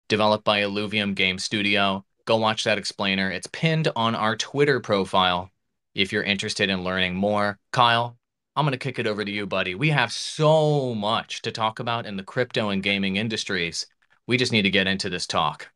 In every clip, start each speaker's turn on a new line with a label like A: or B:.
A: developed by Illuvium Game Studio. Go watch that explainer. It's pinned on our Twitter profile if you're interested in learning more. Kyle, I'm going to kick it over to you, buddy. We have so much to talk about in the crypto and gaming industries. We just need to get into this talk.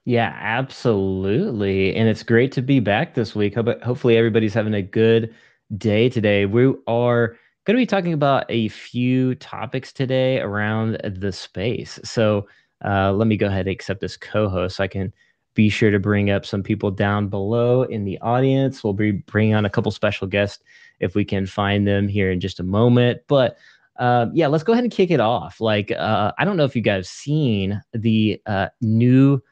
B: Yeah, absolutely. And it's great to be back this week. Hopefully, everybody's having a good day today. We are going to be talking about a few topics today around the space. So, let me go ahead and accept this co-host so I can be sure to bring up some people down below in the audience. We'll be bringing on a couple special guests if we can find them here in just a moment. But yeah, let's go ahead and kick it off. I don't know if you guys seen the new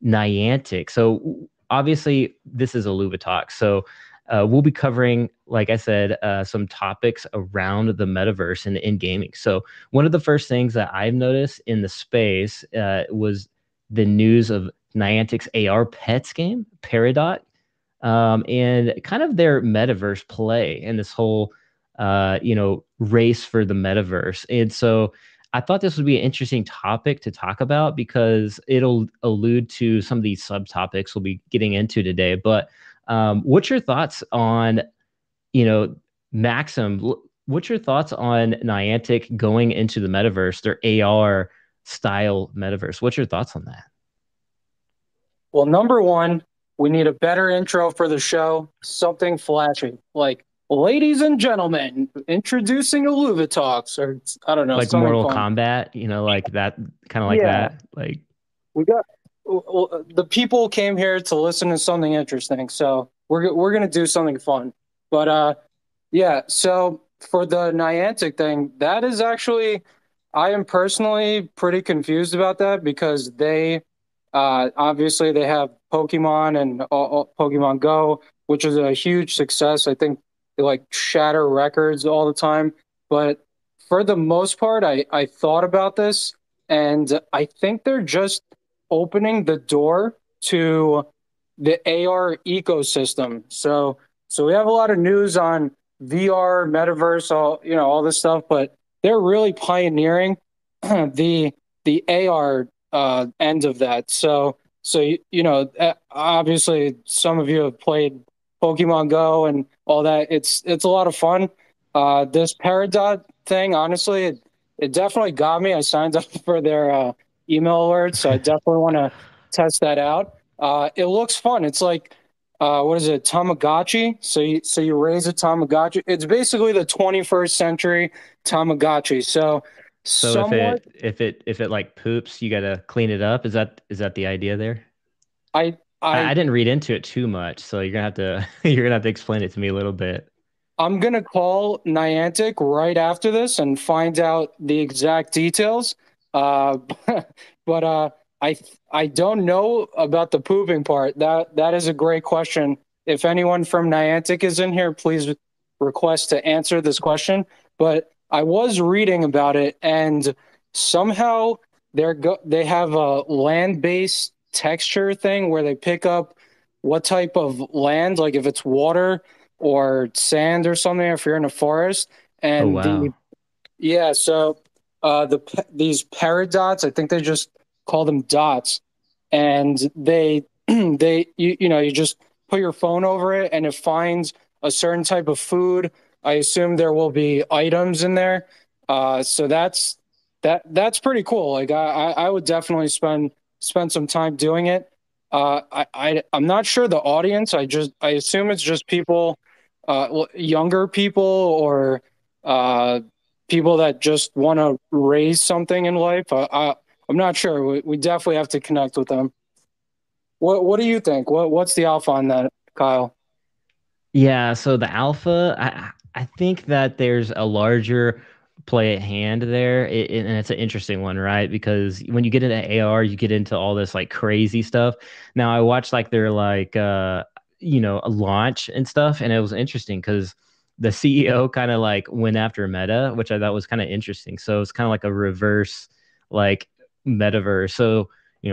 B: Niantic. So obviously, this is a Illuvitalk. So we'll be covering, like I said, some topics around the metaverse and in gaming. So one of the first things that I've noticed in the space was the news of Niantic's AR Pets game, Peridot, and kind of their metaverse play and this whole, race for the metaverse. And so I thought this would be an interesting topic to talk about because it'll allude to some of these subtopics we'll be getting into today. But what's your thoughts on, you know, Maxim? What's your thoughts on Niantic going into the metaverse, their AR style metaverse? What's your thoughts on that?
C: Well, number one, we need a better intro for the show, something flashy, like ladies and gentlemen, introducing Illuvitalks, or I don't know,
B: Like
C: something
B: Mortal
C: fun.
B: Kombat, like that, kind of like
C: Yeah,
B: that. Like,
C: we got the people came here to listen to something interesting, so we're gonna do something fun. But yeah. So for the Niantic thing, that is actually, I am personally pretty confused about that because they obviously they have Pokemon and Pokemon Go, which is a huge success. I think they like shatter records all the time. But for the most part, I thought about this, and I think they're just opening the door to the AR ecosystem. So we have a lot of news on VR, metaverse, all this stuff, but they're really pioneering the AR end of that. Obviously, some of you have played Pokemon Go and all that. It's a lot of fun. This Peridot thing, honestly, it definitely got me. I signed up for their email alerts, so I definitely want to test that out. It looks fun. It's like what is it, Tamagotchi? So you raise a Tamagotchi. It's basically the 21st century Tamagotchi. So
B: so if
C: somewhat,
B: it like poops, you gotta clean it up. Is that the idea there?
C: I
B: I
C: I
B: didn't read into it too much, so you're gonna have to you're gonna have to explain it to me a little bit.
C: I'm gonna call Niantic right after this and find out the exact details. Uh, but I I don't know about the pooping part. That is a great question. If anyone from Niantic is in here, please request to answer this question. But I was reading about it, and somehow they have a land-based texture thing where they pick up what type of land, like if it's water or sand or something if you're in a forest.
B: Oh
C: And
B: wow.
C: these paradots, I think they just call them dots, and they you just put your phone over it and it finds a certain type of food. I assume there will be items in there. So that's pretty cool. Like I would definitely spend some time doing it. I'm not sure the audience. I assume it's just people, younger people or uh, people that just want to raise something in life. I'm not sure. We definitely have to connect with them. What do you think? What's the alpha on that, Kyle?
B: Yeah, so the alpha, I think that there's a larger play at hand there, and it's an interesting one, right? Because when you get into AR, you get into all this like crazy stuff. Now, I watched like their a launch and stuff, and it was interesting because the CEO kind of like went after Meta, which I thought was kind of interesting. So it's kind of like a reverse like metaverse. So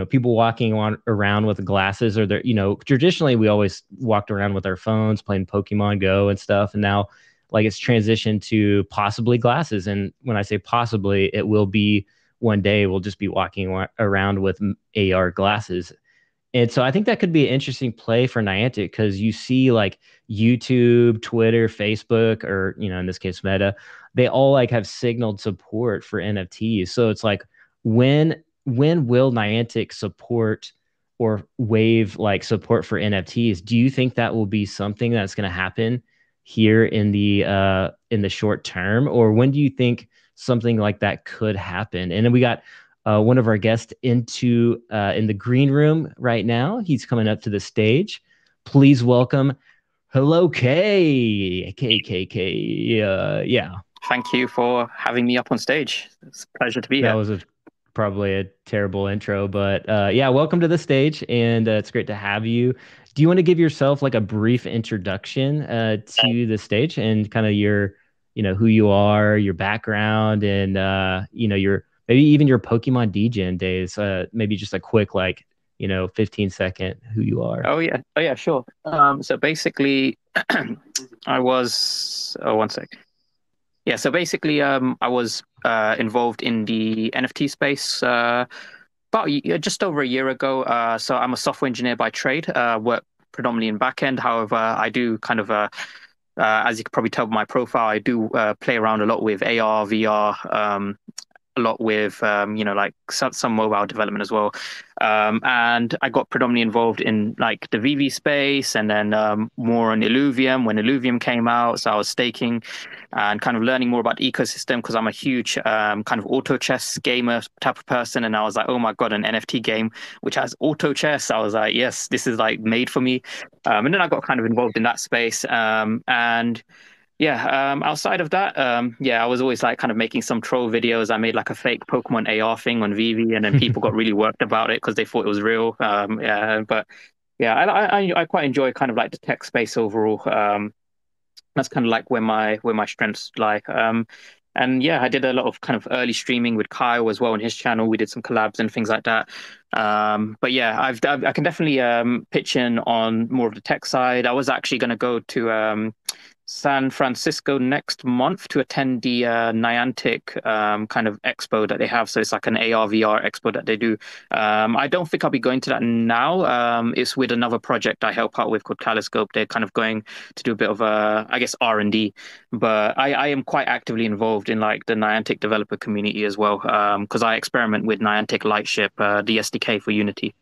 B: people walking on around with glasses or they're, traditionally we always walked around with our phones playing Pokemon Go and stuff. And now like it's transitioned to possibly glasses. And when I say possibly, it will be one day we'll just be walking around with AR glasses. And so I think that could be an interesting play for Niantic because you see like YouTube, Twitter, Facebook, or in this case Meta, they all like have signaled support for NFTs. So it's like when will Niantic support or waive like support for NFTs? Do you think that will be something that's going to happen here in the short term, or when do you think something like that could happen? And then we got one of our guests in the green room right now. He's coming up to the stage. Please welcome Hello K. Yeah,
D: Thank you for having me up on stage. It's a pleasure to be
B: that
D: here.
B: was probably a terrible intro, but yeah, welcome to the stage, and it's great to have you. Do you want to give yourself like a brief introduction to the stage and kind of who you are, your background, and your maybe even your Pokemon DGen days? Maybe just a quick 15-second who you are.
D: Oh yeah, sure. So basically, I was. Oh, one sec. Yeah, so basically, I was involved in the NFT space just over a year ago. So I'm a software engineer by trade. Work predominantly in backend. However, I do kind of as you could probably tell by my profile, I do play around a lot with AR, VR, a lot with like some mobile development as well. And I got predominantly involved in like the VV space, and then more on Illuvium when Illuvium came out. So I was staking and kind of learning more about the ecosystem because I'm a huge kind of auto chess gamer type of person. And I was like, oh my God, an NFT game which has auto chess. I was like, yes, this is like made for me. And then I got kind of involved in that space. And yeah, outside of that, yeah, I was always like kind of making some troll videos. I made like a fake Pokemon AR thing on VV, and then people got really worked about it because they thought it was real. Yeah, but yeah, I quite enjoy kind of like the tech space overall. That's kind of like where my strengths lie. And yeah, I did a lot of kind of early streaming with Kyle as well on his channel. We did some collabs and things like that. But yeah, I can definitely pitch in on more of the tech side. I was actually going to go to San Francisco next month to attend the Niantic kind of expo that they have. So it's like an AR VR expo that they do. I don't think I'll be going to that now. It's with another project I help out with called Kaleidoscope. They're kind of going to do a bit of I guess R&D. But I am quite actively involved in like the Niantic developer community as well, because I experiment with Niantic Lightship, the SDK for Unity.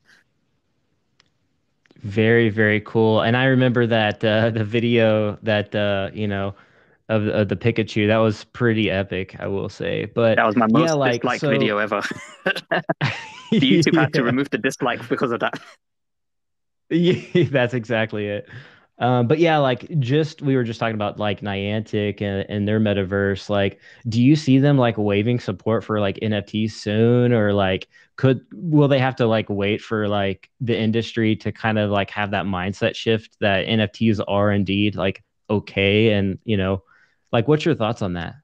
B: Very, very cool. And I remember that the video that of the Pikachu, that was pretty epic, I will say. But
D: That was my
B: yeah,
D: most
B: like
D: disliked
B: so
D: video ever. The YouTube had to
B: yeah.
D: remove the dislike because of that.
B: Yeah, that's exactly it. But yeah, like just we were just talking about like Niantic and their metaverse. Like, do you see them like waiving support for like NFTs soon, or like will they have to like wait for like the industry to kind of like have that mindset shift that NFTs are indeed like okay, and like what's your thoughts on that?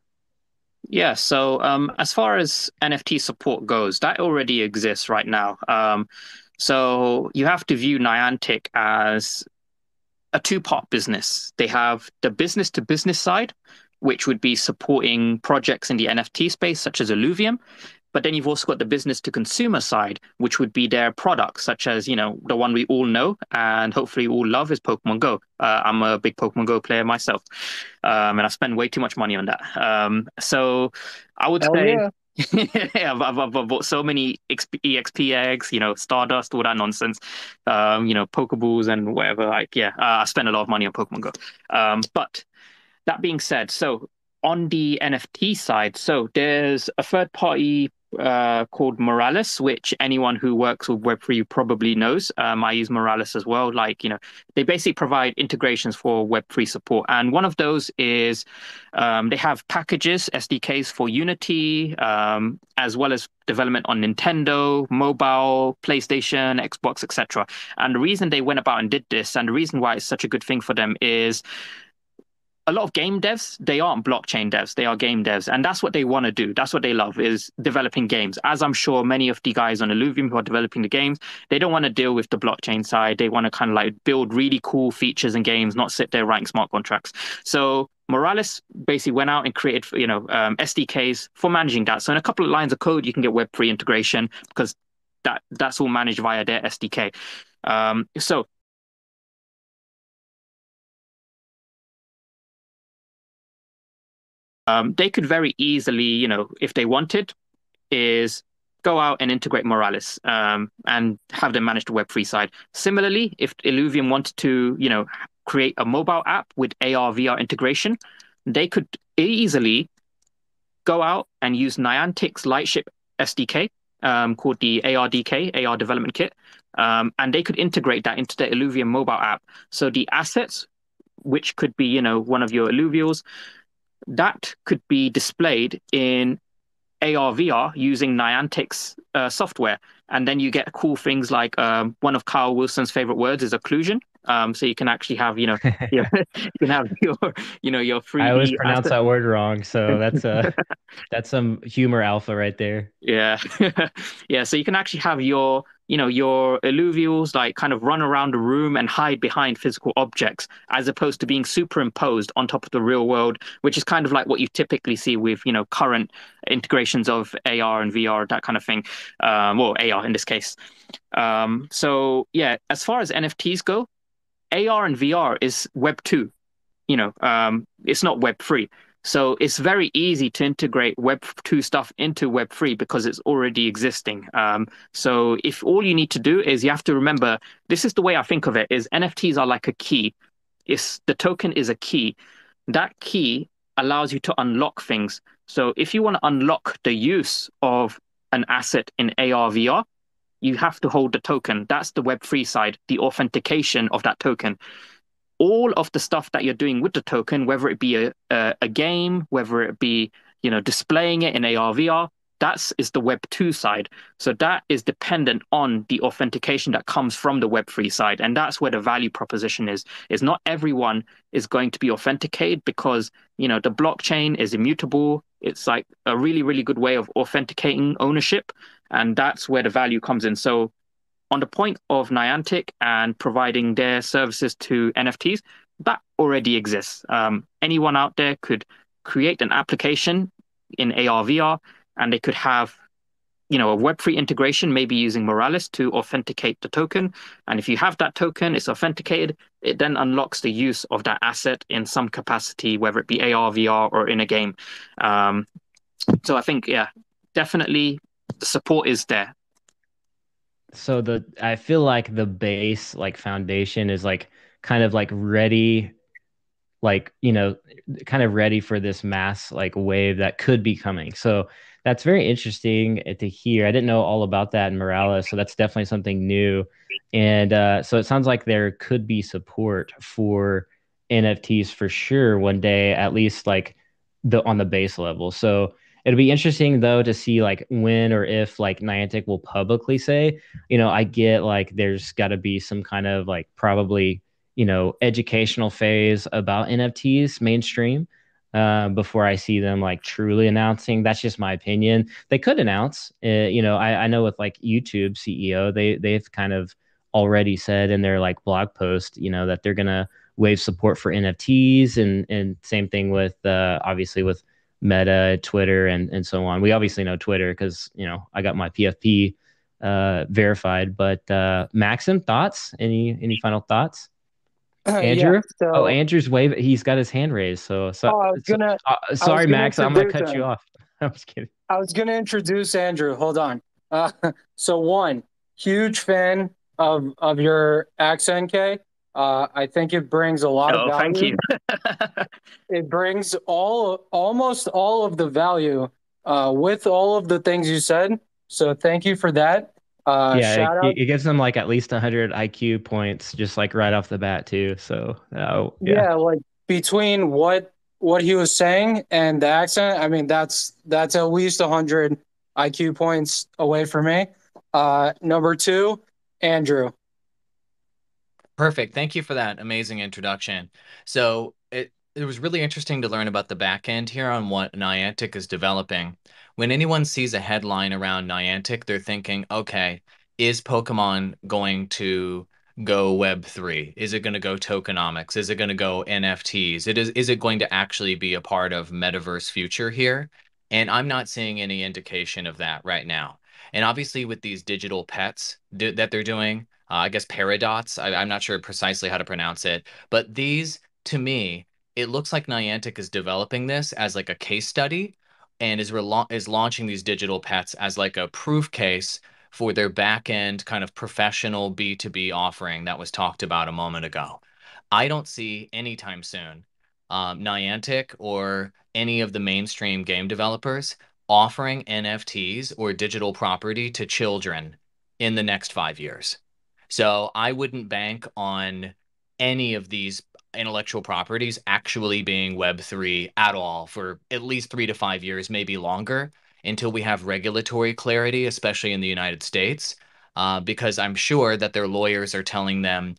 D: Yeah, so as far as NFT support goes, that already exists right now. So you have to view Niantic as a two-part business. They have the business to business side, which would be supporting projects in the NFT space, such as Illuvium. But then you've also got the business to consumer side, which would be their products, such as, the one we all know and hopefully all love is Pokemon Go. I'm a big Pokemon Go player myself, and I spend way too much money on that. So I would
C: Hell
D: say,
C: yeah.
D: yeah, I've bought so many EXP eggs, Stardust, all that nonsense, Pokeballs and whatever. Like, yeah, I spend a lot of money on Pokemon Go. But that being said, so on the NFT side, so there's a third party called Morales, which anyone who works with Web3 probably knows. I use Morales as well. Like, they basically provide integrations for Web3 support. And one of those is they have packages, SDKs for Unity, as well as development on Nintendo, mobile, PlayStation, Xbox, etc. And the reason they went about and did this, and the reason why it's such a good thing for them is a lot of game devs, they aren't blockchain devs, they are game devs. And that's what they want to do. That's what they love, is developing games. As I'm sure many of the guys on Illuvium who are developing the games, they don't want to deal with the blockchain side. They want to kind of like build really cool features and games, not sit there writing smart contracts. So Morales basically went out and created, SDKs for managing that. So in a couple of lines of code, you can get Web3 integration because that's all managed via their SDK. So they could very easily, if they wanted, is go out and integrate Morales and have them manage the Web3 side. Similarly, if Illuvium wanted to, create a mobile app with AR VR integration, they could easily go out and use Niantic's Lightship SDK called the ARDK, AR Development Kit, and they could integrate that into the Illuvium mobile app. So the assets, which could be, one of your Illuvials, that could be displayed in AR VR using Niantic's software. And then you get cool things like one of Kyle Wilson's favorite words is occlusion. So you can actually have, you can have your 3D.
B: I always pronounce that word wrong, so that's some humor alpha right there.
D: Yeah. Yeah. So you can actually have your alluvials like kind of run around the room and hide behind physical objects as opposed to being superimposed on top of the real world, which is kind of like what you typically see with, current integrations of AR and VR, that kind of thing. Well, AR in this case. So yeah, as far as NFTs go, AR and VR is Web 2. It's not Web 3. So it's very easy to integrate Web 2 stuff into Web 3 because it's already existing. So if all you need to do is you have to remember, this is the way I think of it, is NFTs are like a key. The token is a key. That key allows you to unlock things. So if you want to unlock the use of an asset in AR, VR, you have to hold the token. That's the Web3 side, the authentication of that token. All of the stuff that you're doing with the token, whether it be a game, whether it be, displaying it in AR, VR, that is the Web 2 side. So that is dependent on the authentication that comes from the Web3 side. And that's where the value proposition is not everyone is going to be authenticated because, the blockchain is immutable. It's like a really, really good way of authenticating ownership. And that's where the value comes in. So on the point of Niantic and providing their services to NFTs, that already exists. Anyone out there could create an application in AR, VR, and they could have, a Web3 integration, maybe using Morales to authenticate the token. And if you have that token, it's authenticated, it then unlocks the use of that asset in some capacity, whether it be AR, VR, or in a game. So I think, yeah, definitely the support is there.
B: So I feel like the base like foundation is like kind of like ready, like, kind of ready for this mass like wave that could be coming. So that's very interesting to hear. I didn't know all about that in Morales, so that's definitely something new. And so it sounds like there could be support for NFTs for sure one day, at least like on the base level. So it'll be interesting though to see like when or if like Niantic will publicly say, I get like there's got to be some kind of like probably educational phase about NFTs mainstream before I see them like truly announcing. That's just my opinion. They could announce, I know with like YouTube CEO, they've kind of already said in their like blog post, that they're gonna waive support for NFTs and same thing with obviously with Meta, Twitter, and so on. We obviously know Twitter because I got my PFP verified. But Maxim, thoughts? Any final thoughts? Andrew?
C: Yeah, so
B: Andrew's wave. He's got his hand raised. So sorry, Max. I'm gonna cut you off. I was kidding.
C: I was gonna introduce Andrew. Hold on. So one, huge fan of your accent, K. I think it brings a lot of value.
D: Thank you.
C: It brings almost all of the value with all of the things you said. So thank you for that. Shout out.
B: It gives them like at least 100 IQ points, just like right off the bat too. So
C: yeah, like between what he was saying and the accent, I mean that's at least 100 IQ points away from me. Number two, Andrew.
A: Perfect. Thank you for that amazing introduction. So it was really interesting to learn about the back end here on what Niantic is developing. When anyone sees a headline around Niantic, they're thinking, okay, is Pokemon going to go Web3? Is it going to go tokenomics? Is it going to go NFTs? Is it going to actually be a part of metaverse future here? And I'm not seeing any indication of that right now. And obviously with these digital pets that they're doing, I guess Paradots, I'm not sure precisely how to pronounce it, but these, to me, it looks like Niantic is developing this as like a case study and is launching these digital pets as like a proof case for their back end kind of professional B2B offering that was talked about a moment ago. I don't see anytime soon Niantic or any of the mainstream game developers offering NFTs or digital property to children in the next 5 years. So I wouldn't bank on any of these intellectual properties actually being Web3 at all for at least 3 to 5 years, maybe longer, until we have regulatory clarity, especially in the United States, because I'm sure that their lawyers are telling them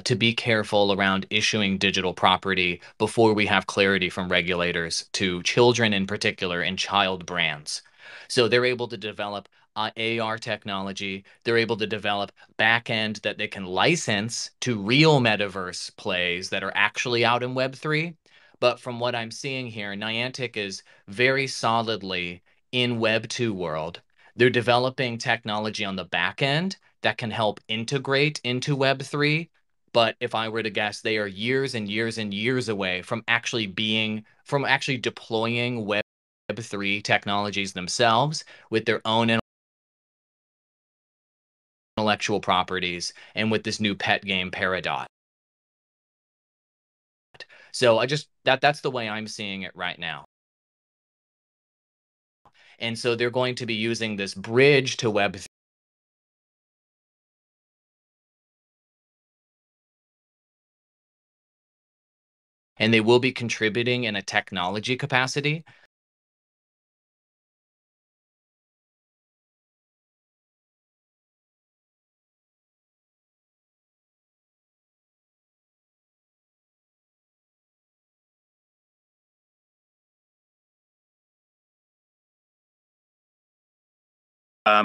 A: to be careful around issuing digital property before we have clarity from regulators to children in particular and child brands. So they're able to develop AR technology. They're able to develop back end that they can license to real metaverse plays that are actually out in Web3. But from what I'm seeing here, Niantic is very solidly in Web2 world. They're developing technology on the back end that can help integrate into Web3. But if I were to guess, they are years and years and years away from actually deploying Web3 technologies themselves with their own intellectual properties and with this new pet game Peridot. So that's the way I'm seeing it right now. And so they're going to be using this bridge to Web3, and they will be contributing in a technology capacity.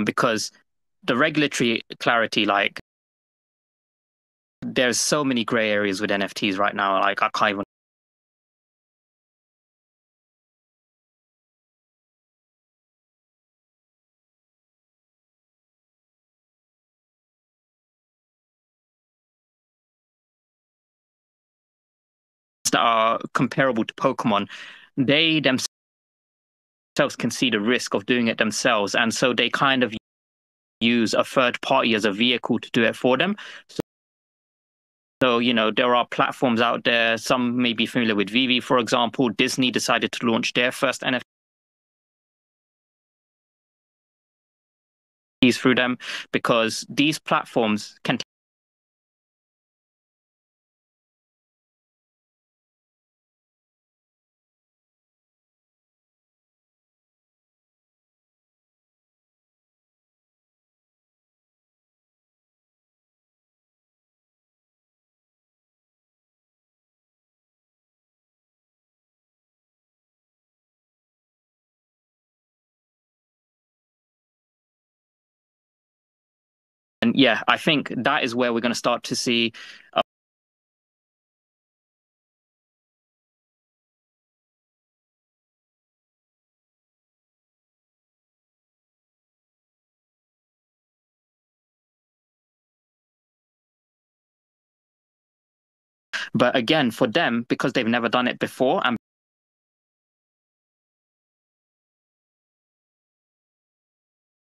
D: Because the regulatory clarity, like there's so many gray areas with NFTs right now. Like I can't even. That are comparable to Pokemon, they themselves can see the risk of doing it themselves, and so they kind of use a third party as a vehicle to do it for them. So, there are platforms out there. Some may be familiar with Vivi, for example. Disney decided to launch their first NFTs through them because these platforms can And yeah, I think that is where we're going to start to see. But again, for them, because they've never done it before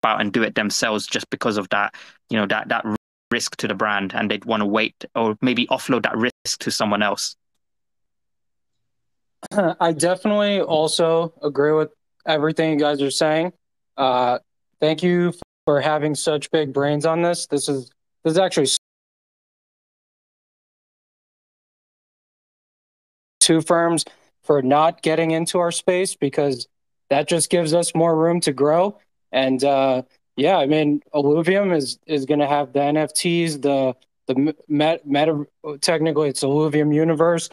D: and do it themselves just because of that, that risk to the brand, and they'd want to wait or maybe offload that risk to someone else.
C: I definitely also agree with everything you guys are saying. Thank you for having such big brains on this. This is actually two firms for not getting into our space because that just gives us more room to grow. And yeah, I mean, Illuvium is going to have the NFTs, the meta. Technically, it's Illuvium universe.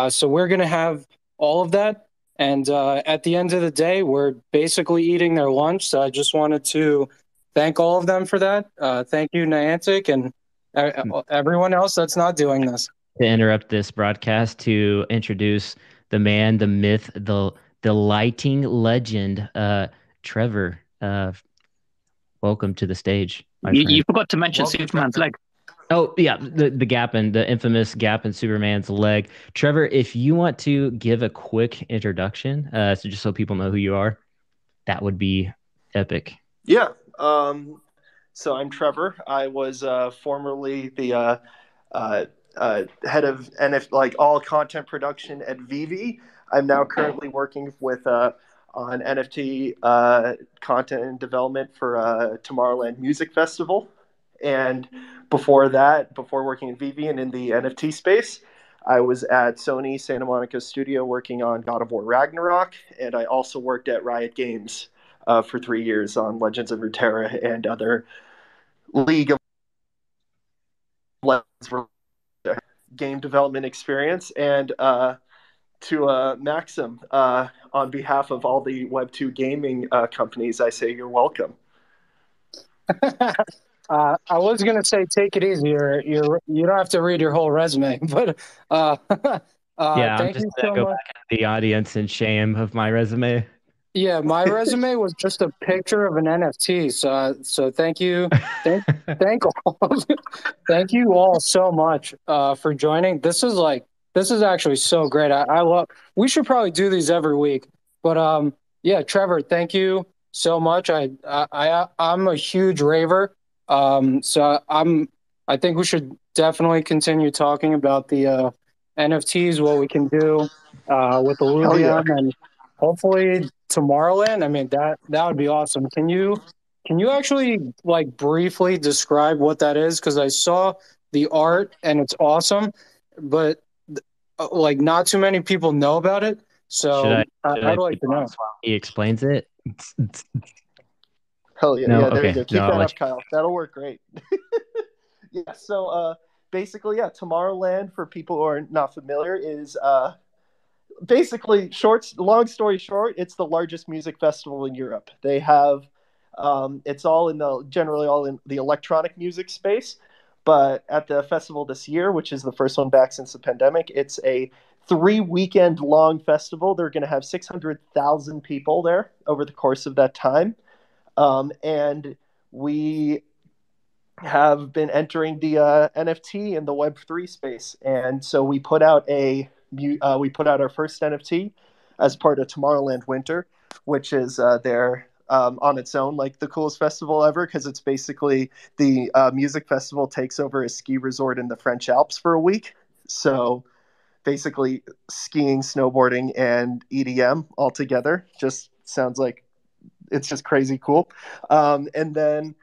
C: So we're going to have all of that. And at the end of the day, we're basically eating their lunch. So I just wanted to thank all of them for that. Thank you, Niantic, and Everyone else that's not doing this.
B: To interrupt this broadcast to introduce the man, the myth, the lighting legend, Trevor. Welcome to the stage, my
D: You
B: friend.
D: forgot to mention
A: Welcome,
D: Superman's
A: Trevor.
D: leg.
B: Oh yeah, the gap in the infamous gap in Superman's leg. Trevor, if you want to give a quick introduction, so just so people know who you are, that would be epic.
E: Yeah. So I'm Trevor. I was formerly the head of like all content production at Vivi. I'm now currently working with on NFT content and development for Tomorrowland Music Festival. And before that, before working at Vivi and in the NFT space, I was at Sony Santa Monica Studio working on God of War Ragnarok, and I also worked at Riot Games for 3 years on Legends of Runeterra and other League of Legends game development experience. And to Maxim, on behalf of all the Web2 gaming companies, I say you're welcome.
C: I was gonna say take it easy. You don't have to read your whole resume, but
B: Yeah, I'm
C: thank
B: just
C: you
B: gonna
C: so
B: go
C: much.
B: back into the audience in shame of my resume.
C: Yeah, my resume was just a picture of an NFT. So thank you, thank all, thank you all so much for joining. This is actually so great. I love. We should probably do these every week. But yeah, Trevor, thank you so much. I'm a huge raver. So I think we should definitely continue talking about the NFTs, what we can do with
E: Hell yeah.
C: Illuvium, and hopefully Tomorrowland. I mean that would be awesome. Can you actually like briefly describe what that is? Because I saw the art and it's awesome, but like not too many people know about it.
B: Should
C: So
B: I should
C: I'd
B: I
C: like
B: be
C: to know.
B: paused while he explains it?
E: Hell yeah.
B: No,
E: Yeah, there you
B: okay.
E: go.
B: No,
E: Keep
B: I'll
E: that
B: let
E: up, Kyle. That'll work great. Yeah, so basically, yeah, Tomorrowland, for people who are not familiar, is basically long story short, it's the largest music festival in Europe. They have it's all in the generally all in the electronic music space, but at the festival this year, which is the first one back since the pandemic, it's a 3 weekend long festival. They're going to have 600,000 people there over the course of that time. And we have been entering the NFT and the Web3 space, and so we put out our first NFT as part of Tomorrowland Winter, which is their on its own like the coolest festival ever, because it's basically the music festival takes over a ski resort in the French Alps for a week. So basically, skiing, snowboarding, and EDM all together just sounds like it's just crazy cool. And then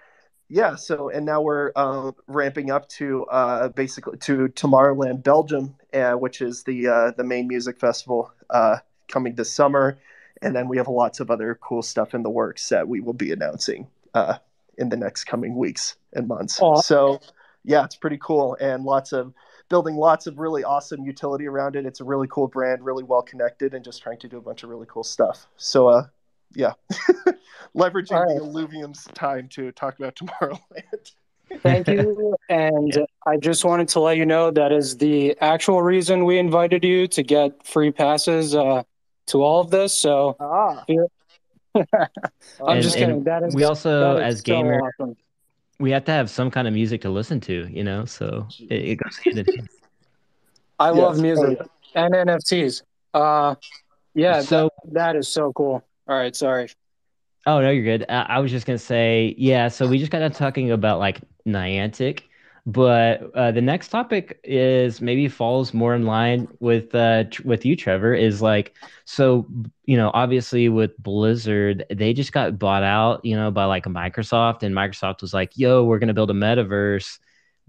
E: yeah, so and now we're ramping up to basically to Tomorrowland, Belgium, which is the main music festival coming this summer, and then we have lots of other cool stuff in the works that we will be announcing in the next coming weeks and months.
C: Oh,
E: So yeah, it's pretty cool, and building lots of really awesome utility around it. It's a really cool brand, really well connected, and just trying to do a bunch of really cool stuff. So yeah.
C: all
E: Leveraging the
C: right.
E: Illuvium's time to talk about Tomorrowland.
C: Thank you. And
B: Yeah.
C: I just wanted to let you know that is the actual reason we invited you to get free passes to all of this. So
E: Ah,
C: I'm
B: And
C: just
E: okay.
C: kidding.
B: and we also,
C: That
B: as
C: is so
B: gamers,
C: awesome.
B: we have to have some kind of music to listen to, so it goes hand in hand.
C: I love
E: Yes. Oh
C: music
E: yeah.
C: and NFTs. Yeah,
B: So,
C: that is so cool. All right, sorry.
B: oh no, you're good. I was just gonna say, yeah. So we just got done talking about like Niantic, but the next topic is maybe falls more in line with you, Trevor. Is like so obviously with Blizzard, they just got bought out, by like Microsoft, and Microsoft was like, "Yo, we're gonna build a metaverse,"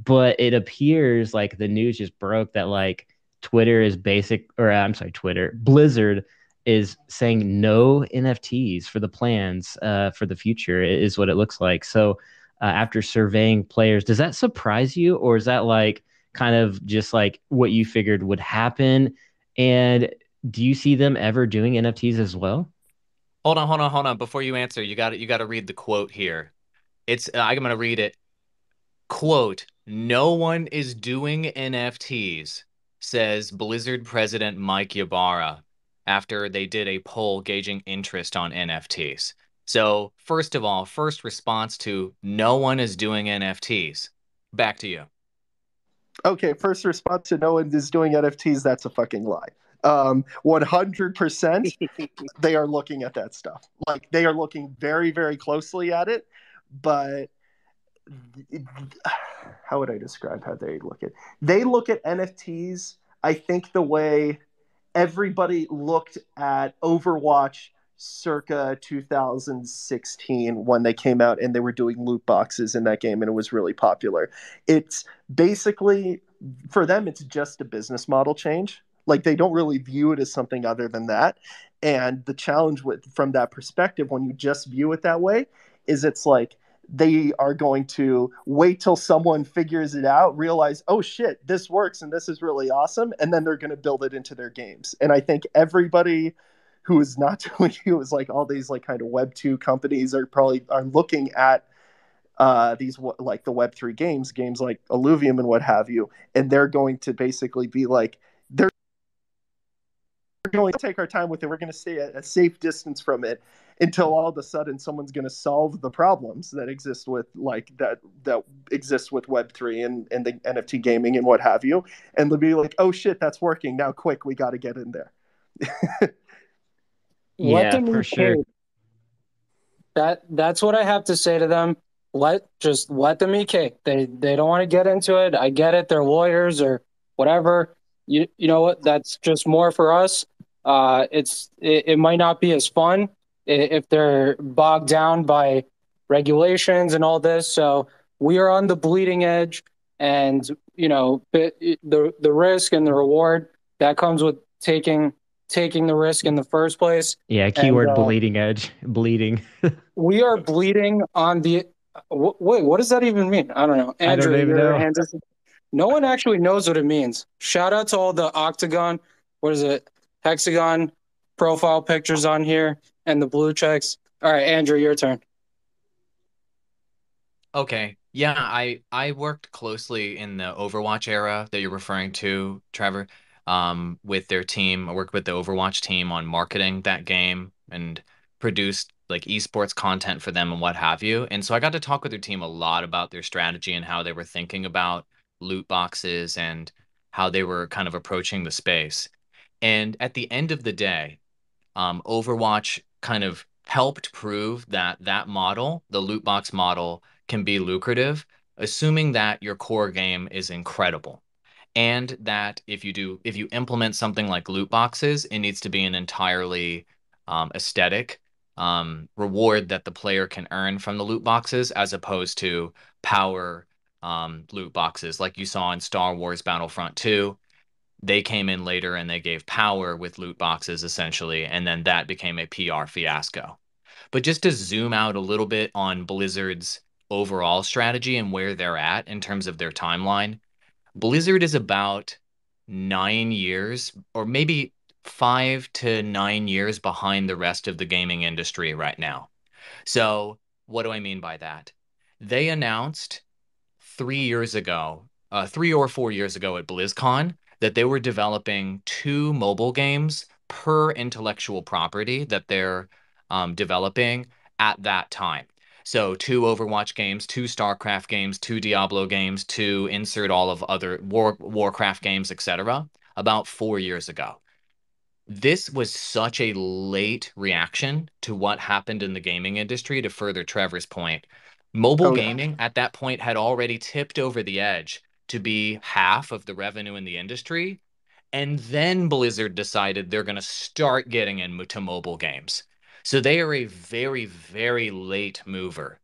B: but it appears like the news just broke that like Twitter is basic, or I'm sorry, Blizzard is saying no NFTs for the plans for the future is what it looks like. So after surveying players, does that surprise you, or is that like kind of just like what you figured would happen? And do you see them ever doing NFTs as well?
A: Hold on. Before you answer, you got to read the quote here. I'm going to read it. Quote, No one is doing NFTs, says Blizzard president Mike Ybarra after they did a poll gauging interest on NFTs. So, first of all, first response to no one is doing NFTs. Back to you.
E: Okay, first response to no one is doing NFTs. That's a fucking lie. 100% they are looking at that stuff. Like they are looking very, very closely at it, but how would I describe how they look at? They look at NFTs, I think the way everybody looked at Overwatch circa 2016 when they came out and they were doing loot boxes in that game and it was really popular. It's basically for them it's just a business model change. Like they don't really view it as something other than that. And the challenge with from that perspective when you just view it that way is it's like they are going to wait till someone figures it out, realize, oh shit, this works and this is really awesome, and then they're going to build it into their games. And I think everybody who is not doing it is like all these like kind of Web 2 companies are looking at these like the Web 3 games like Illuvium and what have you, and they're going to basically be like they're going to take our time with it. We're going to stay at a safe distance from it until all of a sudden someone's going to solve the problems that exist with like that exists with Web 3 and the NFT gaming and what have you, and they'll be like, oh shit, that's working now. Quick, we got to get in there.
C: Let
B: Yeah,
C: them
B: for
C: eat
B: sure.
C: cake. That's what I have to say to them. Just let them eat cake. They don't want to get into it. I get it. They're lawyers or whatever. You know what? That's just more for us. It might not be as fun if they're bogged down by regulations and all this. So we are on the bleeding edge, and the risk and the reward that comes with taking the risk in the first place.
B: Yeah,
C: And
B: keyword bleeding edge, bleeding.
C: we are bleeding on the. Wait, what does that even mean? I don't know.
B: I don't
C: Andrew,
B: even
C: your
B: know.
C: hand is. No one actually knows what it means. Shout out to all the octagon, what is it? Hexagon profile pictures on here and the blue checks. All right, Andrew, your turn.
A: Okay. Yeah, I worked closely in the Overwatch era that you're referring to, Trevor, with their team. I worked with the Overwatch team on marketing that game and produced like esports content for them and what have you. And so I got to talk with their team a lot about their strategy and how they were thinking about loot boxes and how they were kind of approaching the space. And at the end of the day, Overwatch kind of helped prove that that model, the loot box model, can be lucrative, assuming that your core game is incredible. And that if you implement something like loot boxes, it needs to be an entirely aesthetic reward that the player can earn from the loot boxes, as opposed to power loot boxes like you saw in Star Wars Battlefront 2. They came in later and they gave power with loot boxes essentially, and then that became a PR fiasco. But just to zoom out a little bit on Blizzard's overall strategy and where they're at in terms of their timeline, Blizzard is about 9 years or maybe 5 to 9 years behind the rest of the gaming industry right now. So, what do I mean by that? They announced 3 years ago, 3 or 4 years ago at BlizzCon, that they were developing two mobile games per intellectual property that they're developing at that time. So two Overwatch games, two StarCraft games, two Diablo games, to insert all of other Warcraft games, etc. About 4 years ago. This was such a late reaction to what happened in the gaming industry. To further Trevor's point, mobile
E: Oh yeah.
A: gaming at that point had already tipped over the edge to be half of the revenue in the industry. And then Blizzard decided they're going to start getting into mobile games. So they are a very, very late mover.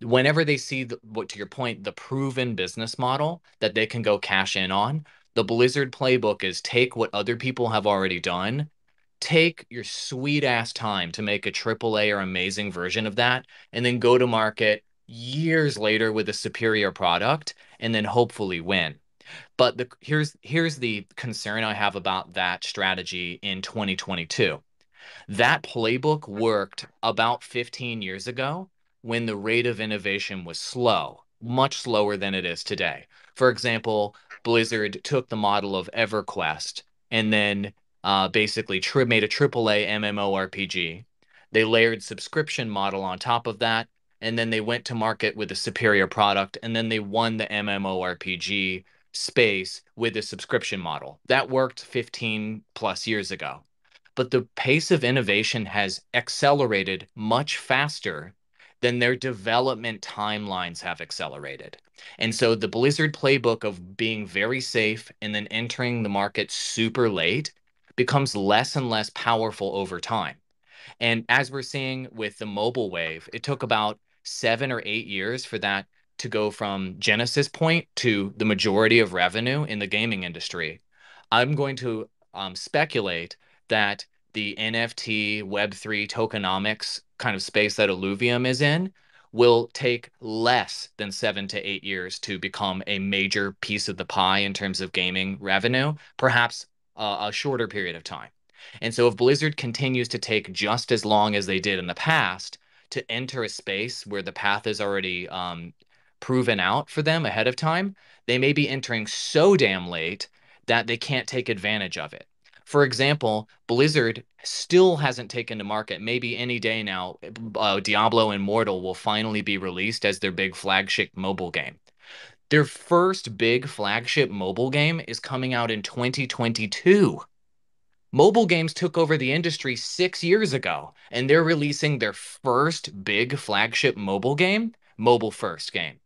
A: Whenever they see what, to your point, the proven business model that they can go cash in on, the Blizzard playbook is take what other people have already done, take your sweet ass time to make a AAA or amazing version of that, and then go to market years later with a superior product, and then hopefully win. But here's the concern I have about that strategy in 2022. That playbook worked about 15 years ago when the rate of innovation was slow, much slower than it is today. For example, Blizzard took the model of EverQuest and then basically made a AAA MMORPG. They layered subscription model on top of that, and then they went to market with a superior product, and then they won the MMORPG space with a subscription model. That worked 15 plus years ago. But the pace of innovation has accelerated much faster than their development timelines have accelerated. And so the Blizzard playbook of being very safe and then entering the market super late becomes less and less powerful over time. And as we're seeing with the mobile wave, it took about 7 or 8 years for that to go from Genesis point to the majority of revenue in the gaming industry. I'm going to speculate that the NFT Web3 tokenomics kind of space that Illuvium is in will take less than 7 to 8 years to become a major piece of the pie in terms of gaming revenue, perhaps a shorter period of time. And so if Blizzard continues to take just as long as they did in the past to enter a space where the path is already proven out for them ahead of time, they may be entering so damn late that they can't take advantage of it. For example, Blizzard still hasn't taken to market. Maybe any day now, Diablo Immortal will finally be released as their big flagship mobile game. Their first big flagship mobile game is coming out in 2022. Mobile games took over the industry 6 years ago, and they're releasing their first big flagship mobile game, mobile first game.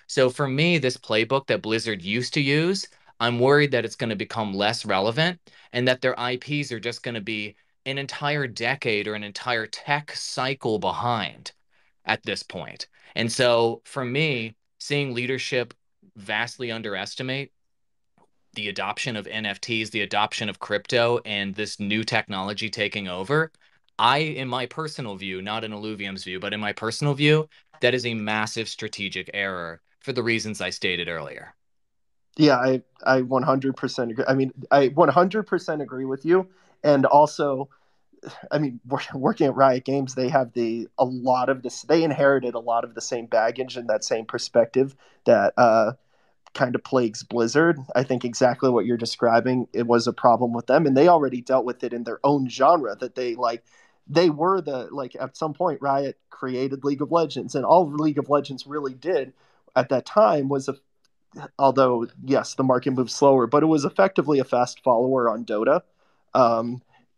A: So for me, this playbook that Blizzard used to use, I'm worried that it's going to become less relevant and that their IPs are just going to be an entire decade or an entire tech cycle behind at this point. And so for me, seeing leadership vastly underestimate the adoption of NFTs, the adoption of crypto, and this new technology taking over, in my personal view, not in Illuvium's view, but in my personal view, that is a massive strategic error for the reasons I stated earlier.
E: Yeah, I 100% agree. I mean, I 100% agree with you. And also, I mean, working at Riot Games, they have a lot of this. They inherited a lot of the same baggage and that same perspective that kind of plagues Blizzard. I think exactly what you're describing, it was a problem with them, and they already dealt with it in their own genre. That they were at some point Riot created League of Legends, and all League of Legends really did at that time was although yes, the market moved slower, but it was effectively a fast follower on Dota.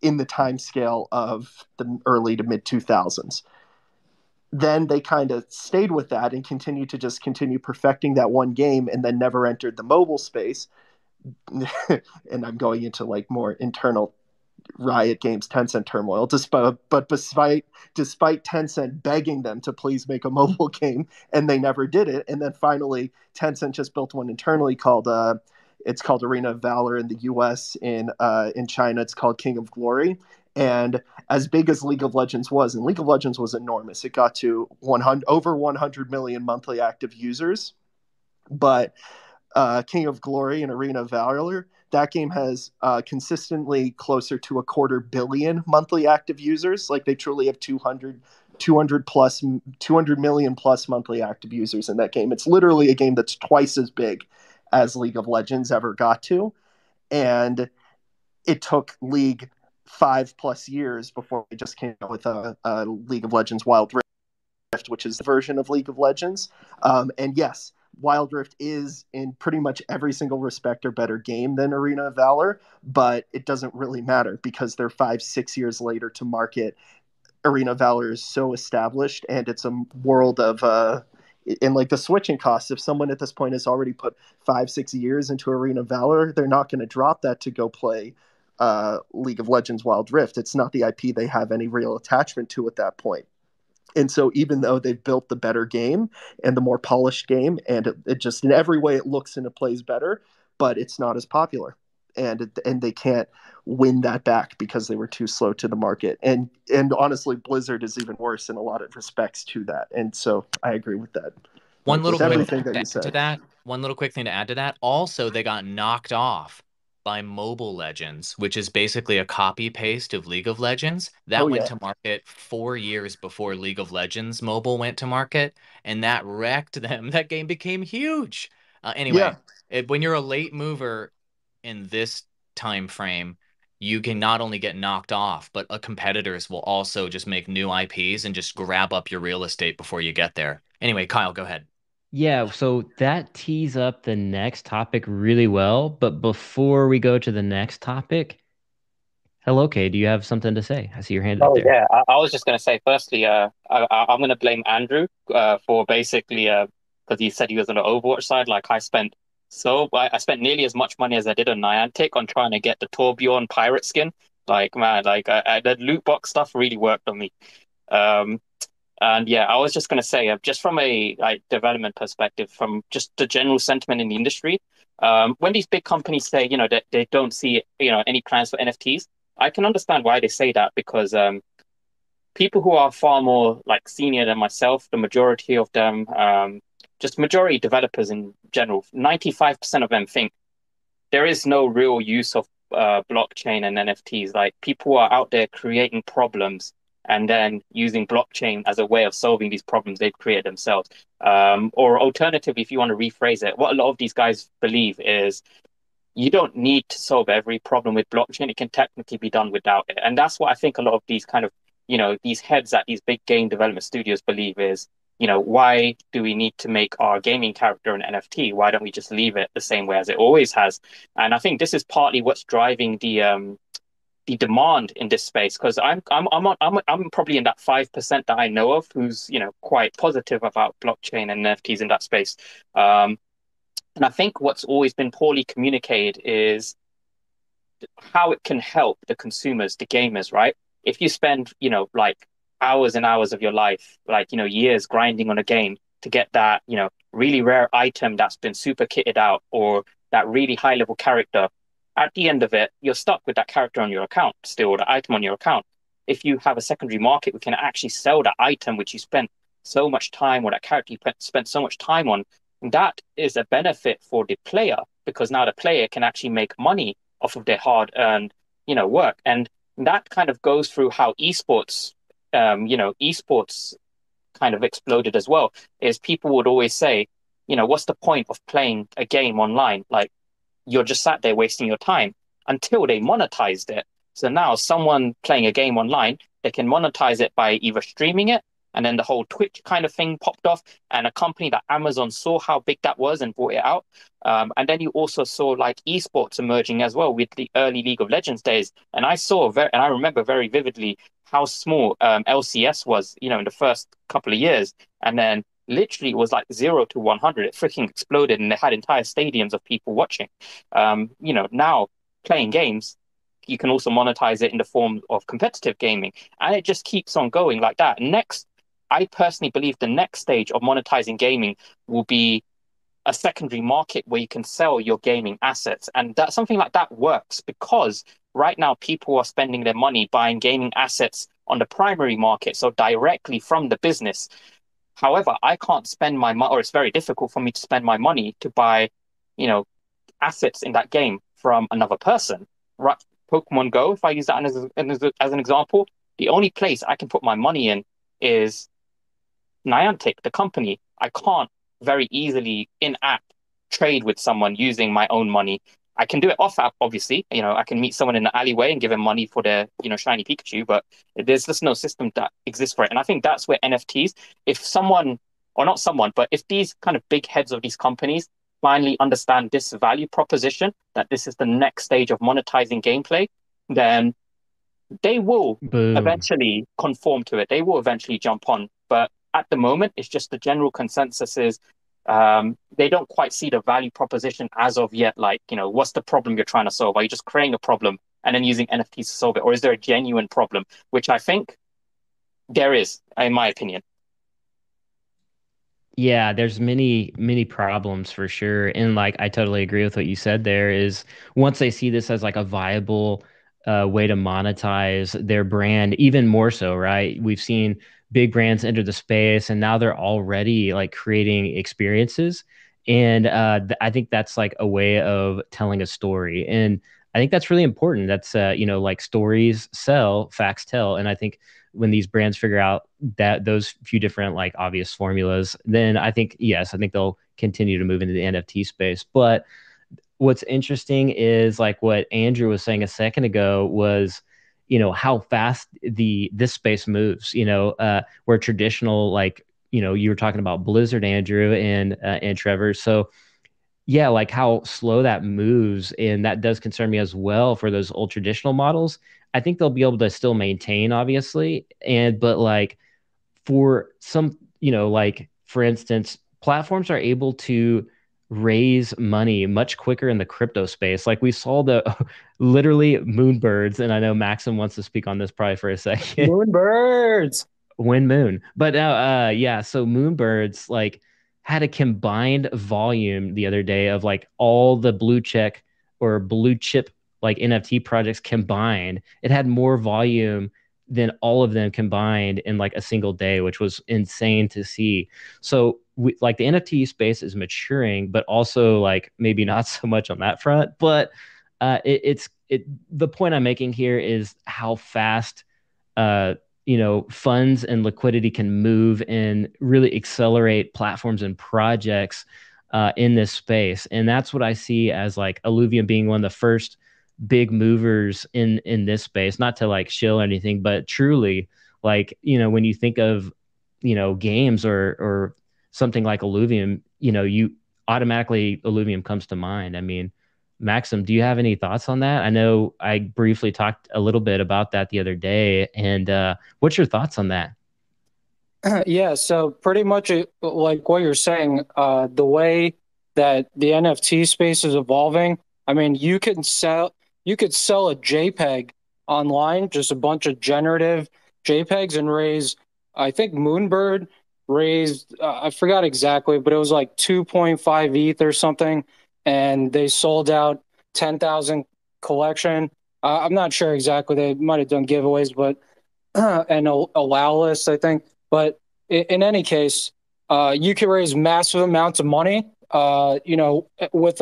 E: In the time scale of the early to mid 2000s. Then they kind of stayed with that and continued to just continue perfecting that one game and then never entered the mobile space. And I'm going into like more internal Riot Games Tencent turmoil, despite Tencent begging them to please make a mobile game, and they never did it. And then finally, Tencent just built one internally called it's called Arena of Valor in the U.S. In China, it's called King of Glory. And as big as League of Legends was, and League of Legends was enormous, it got to over 100 million monthly active users. But King of Glory and Arena of Valor, that game has consistently closer to 250 million monthly active users. Like they truly have 200 million plus monthly active users in that game. It's literally a game that's twice as big as League of Legends ever got to. And it took League 5+ years before they just came out with a League of Legends Wild Rift, which is the version of League of Legends. And yes, Wild Rift is in pretty much every single respect a better game than Arena of Valor, but it doesn't really matter because they're 5-6 years later to market. Arena of Valor is so established, and it's a world of and like the switching costs. If someone at this point has already put 5-6 years into Arena of Valor, they're not going to drop that to go play League of Legends Wild Rift. It's not the IP they have any real attachment to at that point. And so even though they've built the better game and the more polished game, and it just in every way it looks and it plays better, but it's not as popular. And they can't win that back because they were too slow to the market. And honestly, Blizzard is even worse in a lot of respects to that. And so I agree with that.
A: One little quick
E: everything that you said.
A: to that. One little quick thing to add to that. Also, they got knocked off by Mobile Legends, which is basically a copy paste of League of Legends. That went to market 4 years before League of Legends Mobile went to market, and that wrecked them. That game became huge. Anyway, when you're a late mover in this time frame, you can not only get knocked off, but competitors will also just make new IPs and just grab up your real estate before you get there. Anyway, Kyle, go ahead.
B: Yeah, so that tees up the next topic really well. But before we go to the next topic, hello, Kay, do you have something to say? I see your hand up
D: Oh
B: there.
D: yeah, I was just gonna say. Firstly, I'm gonna blame Andrew for basically because he said he was on the Overwatch side. Like I spent nearly as much money as I did on Niantic on trying to get the Torbjorn pirate skin. Like man, the loot box stuff really worked on me. Um, and yeah, I was just gonna say, just from a like development perspective, from just the general sentiment in the industry, when these big companies say, that they don't see, any plans for NFTs, I can understand why they say that because people who are far more like senior than myself, the majority of them, just majority developers in general, 95% of them think there is no real use of blockchain and NFTs. Like people are out there creating problems and then using blockchain as a way of solving these problems they've created themselves. Or alternatively, if you want to rephrase it, what a lot of these guys believe is you don't need to solve every problem with blockchain. It can technically be done without it. And that's what I think a lot of these kind of, these heads at these big game development studios believe is, why do we need to make our gaming character an NFT? Why don't we just leave it the same way as it always has? And I think this is partly what's driving the demand in this space because I'm probably in that 5% that I know of who's quite positive about blockchain and NFTs in that space. And I think what's always been poorly communicated is how it can help the consumers, the gamers, right? If you spend, like hours and hours of your life, like, years grinding on a game to get that, really rare item that's been super kitted out or that really high level character, at the end of it, you're stuck with that character on your account still, or the item on your account. If you have a secondary market, we can actually sell that item which you spent so much time or that character you spent so much time on. That is a benefit for the player because now the player can actually make money off of their hard-earned, work. And that kind of goes through how esports kind of exploded as well. Is people would always say, what's the point of playing a game online? Like you're just sat there wasting your time until they monetized it. So now someone playing a game online, they can monetize it by either streaming it, and then the whole Twitch kind of thing popped off, and a company that Amazon saw how big that was and brought it out. And then you also saw like esports emerging as well with the early League of Legends days. And I remember very vividly how small LCS was, in the first couple of years, and then literally it was like 0 to 100. It freaking exploded, and they had entire stadiums of people watching. Now playing games, you can also monetize it in the form of competitive gaming, and it just keeps on going like that. Next, I personally believe the next stage of monetizing gaming will be a secondary market where you can sell your gaming assets. And that something like that works because right now people are spending their money buying gaming assets on the primary market, so directly from the business. However, I can't spend my money, or it's very difficult for me to spend my money to buy, assets in that game from another person. Right? Pokemon Go, if I use that as an example, the only place I can put my money in is Niantic, the company. I can't very easily in-app trade with someone using my own money. I can do it off-app, obviously. I can meet someone in the alleyway and give them money for their, shiny Pikachu, but there's just no system that exists for it. And I think that's where NFTs, if someone, or not someone, but if these kind of big heads of these companies finally understand this value proposition, that this is the next stage of monetizing gameplay, then they will
B: Boom.
D: eventually conform to it. They will eventually jump on. But at the moment, it's just the general consensus is they don't quite see the value proposition as of yet. Like, what's the problem you're trying to solve? Are you just creating a problem and then using NFTs to solve it? Or is there a genuine problem? Which I think there is, in my opinion.
B: Yeah, there's many problems for sure. And like I totally agree with what you said there is once they see this as like a viable way to monetize their brand, even more so, right? We've seen big brands enter the space and now they're already like creating experiences. And I think that's like a way of telling a story. And I think that's really important. That's like stories sell, facts tell. And I think when these brands figure out that those few different like obvious formulas, then I think yes, I think they'll continue to move into the NFT space. But what's interesting is like what Andrew was saying a second ago was, how fast this space moves, where traditional, like, you were talking about Blizzard, Andrew, and Trevor. So yeah, like how slow that moves, and that does concern me as well for those old traditional models. I think they'll be able to still maintain, obviously, but like for some, like for instance, platforms are able to raise money much quicker in the crypto space. Like we saw the literally moonbirds, and I know Maxim wants to speak on this probably for a second.
C: Moonbirds.
B: Wind Moon. But yeah, so Moonbirds like had a combined volume the other day of like all the blue check or blue chip like NFT projects combined. It had more volume than all of them combined in like a single day, which was insane to see. So like the NFT space is maturing, but also like maybe not so much on that front. But the point I'm making here is how fast uh funds and liquidity can move and really accelerate platforms and projects in this space. And that's what I see as like Illuvium being one of the first big movers in this space, not to like shill anything, but truly like, when you think of, games or something like Illuvium, you automatically Illuvium comes to mind. I mean, Maxim, do you have any thoughts on that? I know I briefly talked a little bit about that the other day, and what's your thoughts on that?
C: Yeah, so pretty much like what you're saying, the way that the NFT space is evolving, I mean, you could sell a JPEG online, just a bunch of generative JPEGs and raise, I think Moonbird raised, I forgot exactly, but it was like 2.5 ETH or something, and they sold out 10,000 collection. I'm not sure exactly. They might have done giveaways, but and allow list, I think. But in any case, you can raise massive amounts of money. With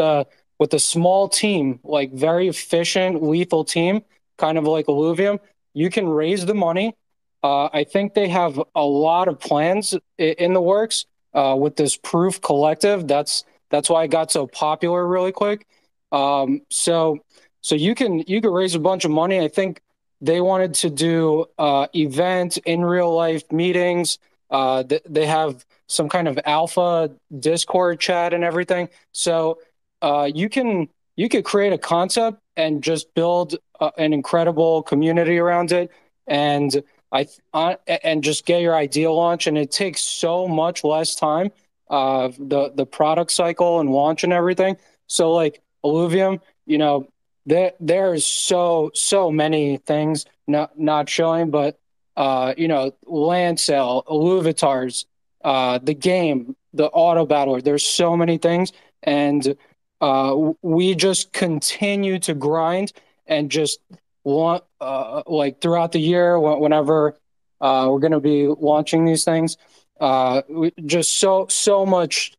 C: a small team, like very efficient, lethal team, kind of like Illuvium, you can raise the money. I think they have a lot of plans in the works with this Proof Collective. That's why it got so popular really quick. So you can raise a bunch of money. I think they wanted to do event in real life meetings. They have some kind of alpha Discord chat and everything. So you could create a concept and just build an incredible community around it, and and just get your idea launch. And it takes so much less time, the product cycle and launch and everything. So like Illuvium, there's so many things not showing, but land sale, Illuvitalks, the game, the auto battler. There's so many things, and we just continue to grind and just want like throughout the year whenever we're going to be launching these things. Just so much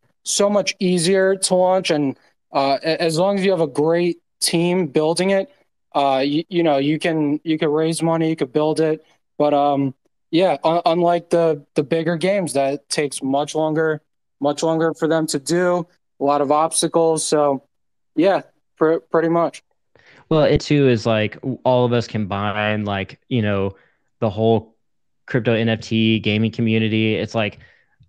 C: easier to launch, and as long as you have a great team building it, you can raise money, you could build it, but yeah, unlike the bigger games that takes much longer for them to do, a lot of obstacles. So yeah, pretty much.
B: Well, it too is like all of us combine, like, the whole crypto NFT gaming community. It's like,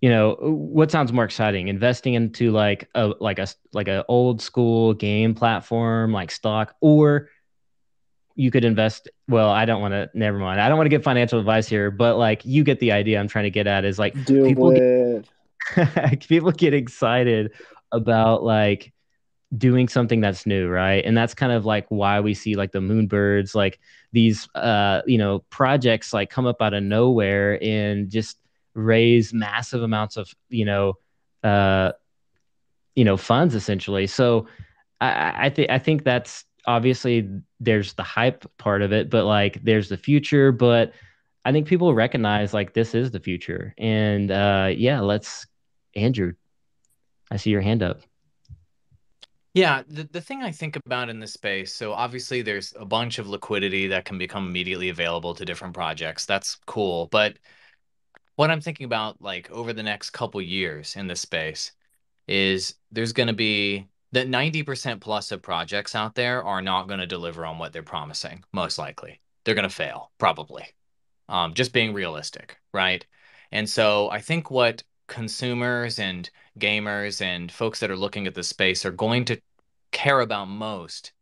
B: what sounds more exciting? Investing into like a old school game platform like stock, or you could invest. Well, I don't want to, never mind. I don't want to give financial advice here, but like you get the idea I'm trying to get at is like
E: Do it.
B: people get excited about like doing something that's new, right? And that's kind of like why we see like the moonbirds, like these projects like come up out of nowhere and just raise massive amounts of uh funds essentially. So I think that's obviously there's the hype part of it, but like there's the future. But I think people recognize like this is the future. And yeah, let's Andrew, I see your hand up.
A: Yeah, the thing I think about in this space, so obviously there's a bunch of liquidity that can become immediately available to different projects. That's cool. But what I'm thinking about, like over the next couple years in this space, is there's going to be that 90% plus of projects out there are not going to deliver on what they're promising, most likely. They're going to fail, probably. Just being realistic, right? And so I think what consumers and gamers and folks that are looking at this space are going to care about most,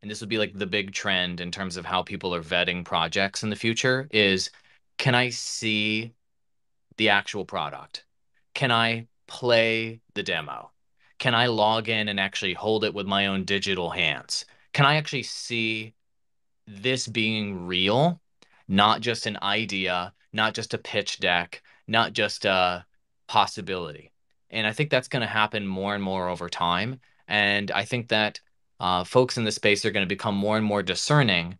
A: and this would be like the big trend in terms of how people are vetting projects in the future, is can I see the actual product? Can I play the demo? Can I log in and actually hold it with my own digital hands? Can I actually see this being real, not just an idea, not just a pitch deck, not just a possibility? And I think that's going to happen more and more over time. And I think that folks in the space are going to become more and more discerning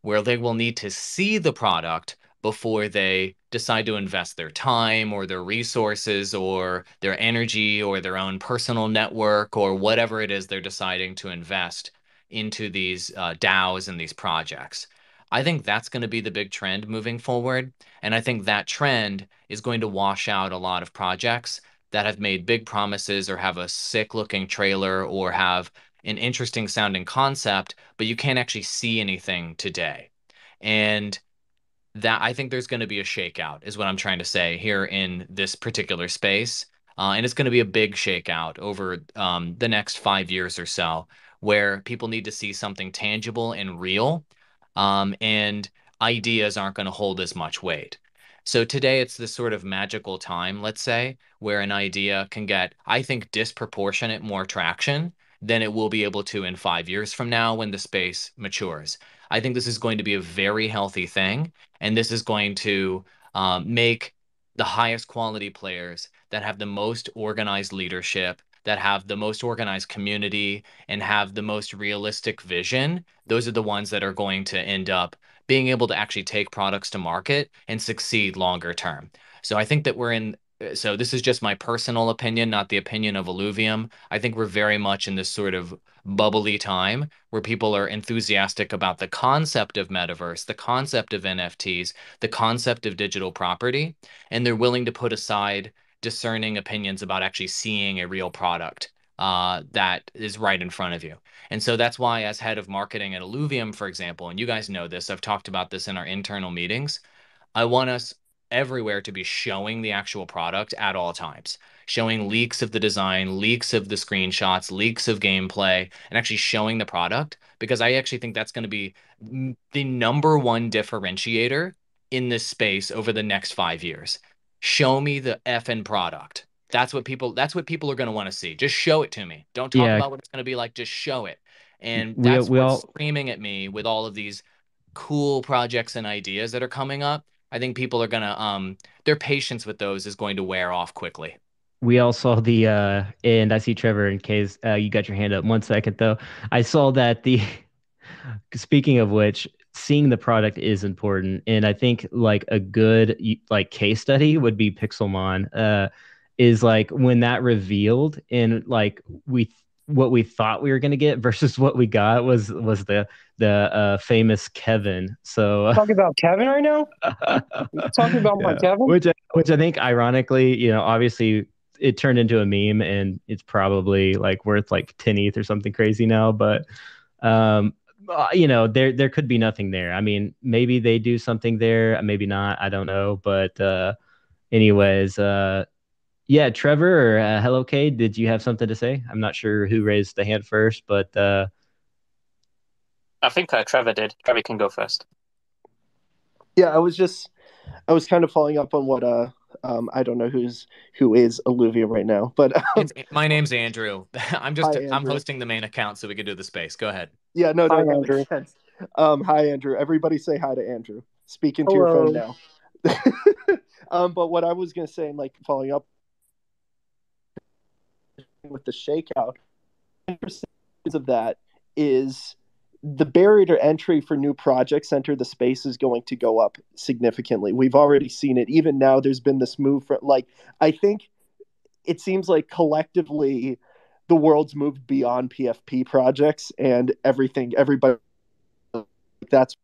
A: where they will need to see the product before they decide to invest their time or their resources or their energy or their own personal network or whatever it is they're deciding to invest into these DAOs and these projects. I think that's going to be the big trend moving forward. And I think that trend is going to wash out a lot of projects that have made big promises or have a sick looking trailer or have an interesting sounding concept, but you can't actually see anything today. And that I think there's going to be a shakeout, is what I'm trying to say here in this particular space. And it's going to be a big shakeout over the next 5 years or so, where people need to see something tangible and real, and ideas aren't going to hold as much weight. So today it's this sort of magical time, let's say, where an idea can get, I think, disproportionate more traction than it will be able to in 5 years from now when the space matures. I think this is going to be a very healthy thing, and this is going to make the highest quality players that have the most organized leadership, that have the most organized community, and have the most realistic vision. Those are the ones that are going to end up being able to actually take products to market and succeed longer term. So I think that we're in. So this is just my personal opinion, not the opinion of Illuvium. I think we're very much in this sort of bubbly time where people are enthusiastic about the concept of metaverse, the concept of NFTs, the concept of digital property, and they're willing to put aside discerning opinions about actually seeing a real product that is right in front of you. And so that's why, as head of marketing at Illuvium, for example, and you guys know this, I've talked about this in our internal meetings, I want us everywhere to be showing the actual product at all times, showing leaks of the design, leaks of the screenshots, leaks of gameplay, and actually showing the product, because I actually think that's going to be the number one differentiator in this space over the next 5 years. Show me the effing product. That's what people are going to want to see. Just show it to me. Don't talk
B: Yeah,
A: about what it's going to be like. Just show it. And
B: we
A: that's
B: we
A: what's
B: all
A: screaming at me with all of these cool projects and ideas that are coming up. I think people are gonna their patience with those is going to wear off quickly.
B: we all saw the and I see Trevor in case you got your hand up. 1 second though. I saw that the speaking of which, seeing the product is important, and I think like a good like case study would be Pixelmon. Is like when that revealed and like what we thought we were gonna get versus what we got was the famous Kevin. So
C: Talking about Kevin right now? Talking about my
B: yeah,
C: Kevin?
B: which I think ironically, obviously it turned into a meme and it's probably like worth like 10 ETH or something crazy now, but um there could be nothing there. I mean, maybe they do something there, maybe not, I don't know, but anyways, yeah, Trevor or Hello K, did you have something to say? I'm not sure who raised the hand first, but
D: I think Trevor did. Trevor can go first.
E: Yeah, I was kind of following up on what I don't know who is Illuvium right now, but
A: My name's Andrew.
E: hi
A: I'm
E: Andrew.
A: hosting the main account so we can do the space. Go ahead.
E: Yeah, no,
C: Hi,
E: that
C: Andrew.
E: makes sense. Hi Andrew. Everybody say hi to Andrew. Speak into your phone
C: Hello.
E: now. But what I was gonna say, and like following up with the shakeout, of that is the barrier to entry for new projects enter the space is going to go up significantly. We've already seen it. Even now, there's been this move for like I think it seems like collectively the world's moved beyond PFP projects and everything. Everybody that's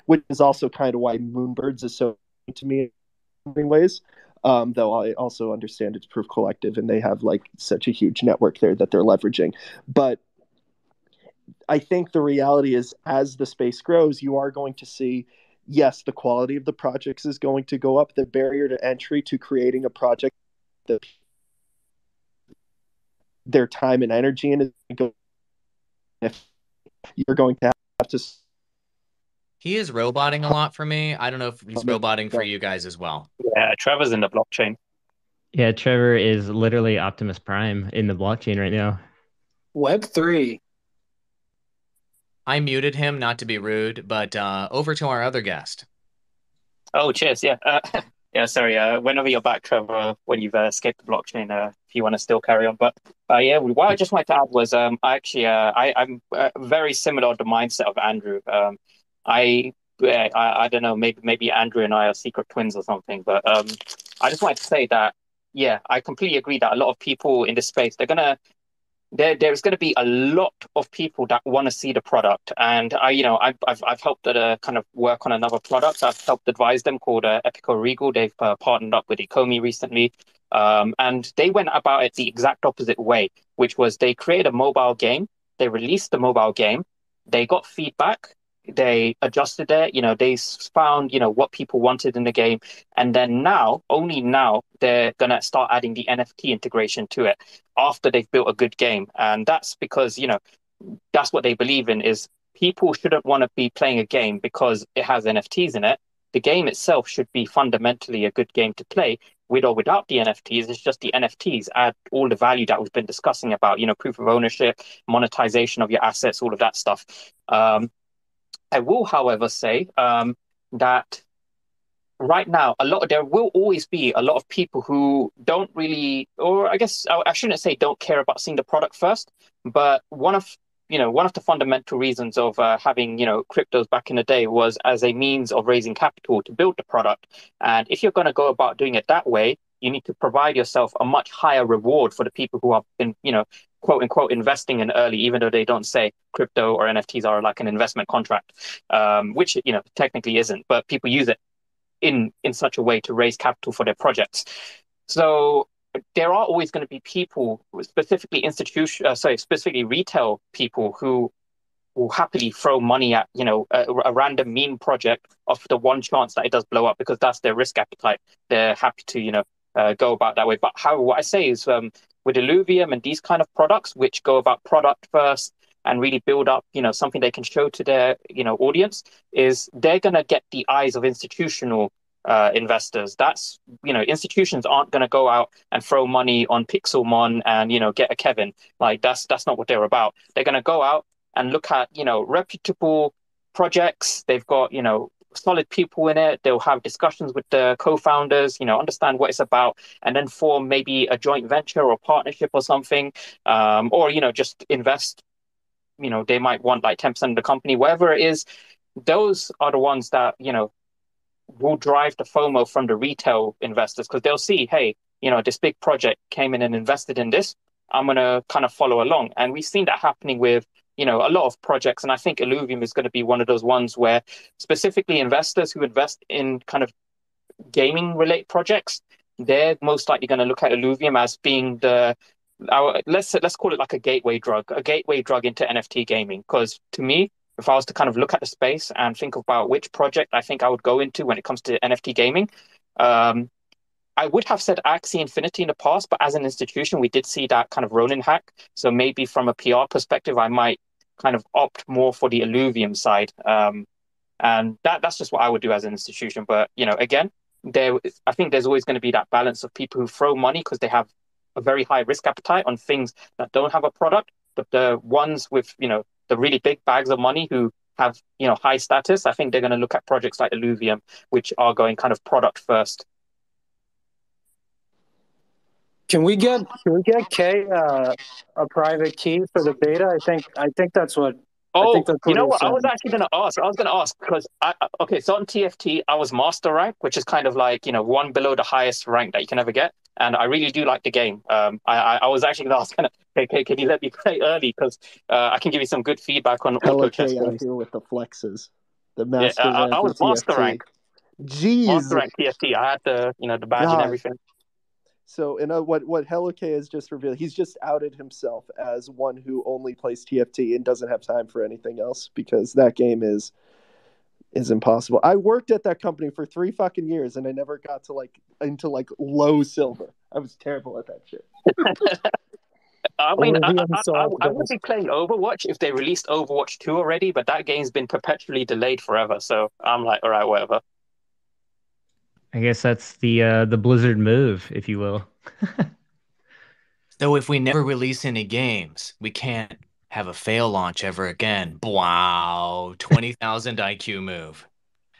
E: which is also kind of why Moonbirds is so to me in many ways. Though I also understand it's Proof Collective and they have like such a huge network there that they're leveraging. But I think the reality is, as the space grows, you are going to see, yes, the quality of the projects is going to go up. The barrier to entry to creating a project that their time and energy in is going, if you're going to have to.
A: He is roboting a lot for me. I don't know if he's roboting for you guys as well.
D: Yeah, Trevor's in the blockchain.
B: Yeah, Trevor is literally Optimus Prime in the blockchain right now.
C: Web3.
A: I muted him, not to be rude, but over to our other guest.
D: Oh, cheers. Yeah. Yeah, sorry. Whenever you're back, Trevor, when you've escaped the blockchain, if you want to still carry on. But yeah, what I just wanted to add was I'm very similar to the mindset of Andrew. I don't know, maybe Andrew and I are secret twins or something, but I just wanted to say that, yeah, I completely agree that a lot of people in this space, there's going to be a lot of people that want to see the product, and I've helped kind of work on another product. I've helped advise them called Epico Regal. They've partnered up with Ecomi recently, and they went about it the exact opposite way, which was they created a mobile game, they released the mobile game, they got feedback, they adjusted it, they found what people wanted in the game, and then only now they're gonna start adding the NFT integration to it after they've built a good game. And that's because that's what they believe in, is people shouldn't want to be playing a game because it has NFTs in it. The game itself should be fundamentally a good game to play with or without the NFTs. It's just the NFTs add all the value that we've been discussing about, proof of ownership, monetization of your assets, all of that stuff. I will, however, say that right now, there will always be a lot of people who don't really, or I guess I shouldn't say don't care about seeing the product first, but one of the fundamental reasons of having cryptos back in the day was as a means of raising capital to build the product. And if you're going to go about doing it that way, you need to provide yourself a much higher reward for the people who have been quote unquote investing in early, even though they don't say crypto or NFTs are like an investment contract, which technically isn't, but people use it in such a way to raise capital for their projects. So there are always going to be people, specifically specifically retail people, who will happily throw money at a random meme project of the one chance that it does blow up, because that's their risk appetite. They're happy to go about that way. But what I say is, with Illuvium and these kind of products, which go about product first and really build up something they can show to their audience, is they're going to get the eyes of institutional investors. That's institutions aren't going to go out and throw money on Pixelmon and get a Kevin. Like that's not what they're about. They're going to go out and look at reputable projects. They've got solid people in it. They'll have discussions with the co-founders, understand what it's about, and then form maybe a joint venture or partnership or something, or just invest. They might want like 10% of the company, whatever it is. Those are the ones that will drive the FOMO from the retail investors, because they'll see, hey, this big project came in and invested in this. I'm going to kind of follow along. And we've seen that happening with a lot of projects. And I think Illuvium is going to be one of those ones where specifically investors who invest in kind of gaming related projects, they're most likely going to look at Illuvium as being let's call it like a gateway drug into NFT gaming. Because to me, if I was to kind of look at the space and think about which project I think I would go into when it comes to NFT gaming, I would have said Axie Infinity in the past, but as an institution, we did see that kind of Ronin hack. So maybe from a PR perspective, I might kind of opt more for the Illuvium side. And that's just what I would do as an institution. But, again, I think there's always going to be that balance of people who throw money because they have a very high risk appetite on things that don't have a product. But the ones with, the really big bags of money who have, high status, I think they're going to look at projects like Illuvium, which are going kind of product first.
C: Can we get Kay a private key for the beta? I think that's what.
D: Oh,
C: I think that's what
D: what? I was actually going to ask. Because so on TFT, I was master rank, which is kind of like one below the highest rank that you can ever get, and I really do like the game. I was actually going to ask, hey, can you let me play early? Because I can give you some good feedback on
E: Hella
D: auto chess
E: K out
D: games.
E: here with the flexes. The master rank
D: I was
E: with
D: master
E: TFT.
D: rank.
E: Jeez.
D: Monster at TFT. I had the badge and
E: God.
D: everything.
E: So, what Helike has just revealed, he's just outed himself as one who only plays TFT and doesn't have time for anything else because that game is impossible. I worked at that company for 3 fucking years and I never got to into low silver. I was terrible at that shit.
D: I mean,
C: Illuvium
D: I would be playing Overwatch if they released Overwatch 2 already, but that game's been perpetually delayed forever. So I'm like, all right, whatever.
B: I guess that's the Blizzard move, if you will.
A: So if we never release any games, we can't have a fail launch ever again. Wow, 20,000 IQ move.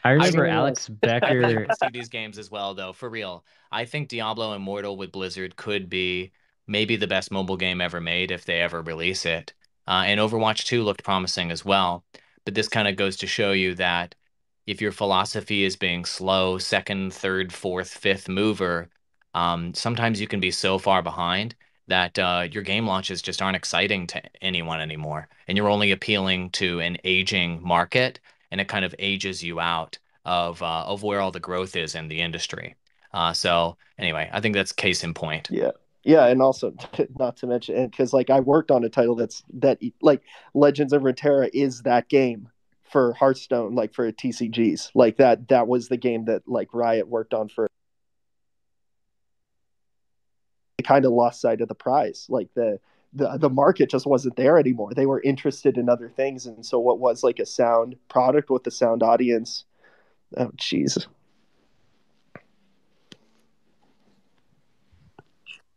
B: I remember
C: mean,
B: Alex
A: I
B: Becker.
A: see these games as well, though, for real. I think Diablo Immortal with Blizzard could be maybe the best mobile game ever made if they ever release it. And Overwatch 2 looked promising as well. But this kind of goes to show you that if your philosophy is being slow, second, third, fourth, fifth mover, sometimes you can be so far behind that your game launches just aren't exciting to anyone anymore. And you're only appealing to an aging market, and it kind of ages you out of where all the growth is in the industry. So anyway, I think that's case in point.
E: Yeah. Yeah, and also not to mention because I worked on a title that Legends of Runeterra is that game for Hearthstone, for TCGs. That was the game that Riot worked on for. They kind of lost sight of the prize. The market just wasn't there anymore. They were interested in other things, and so what was a sound product with a sound audience. Oh, jeez.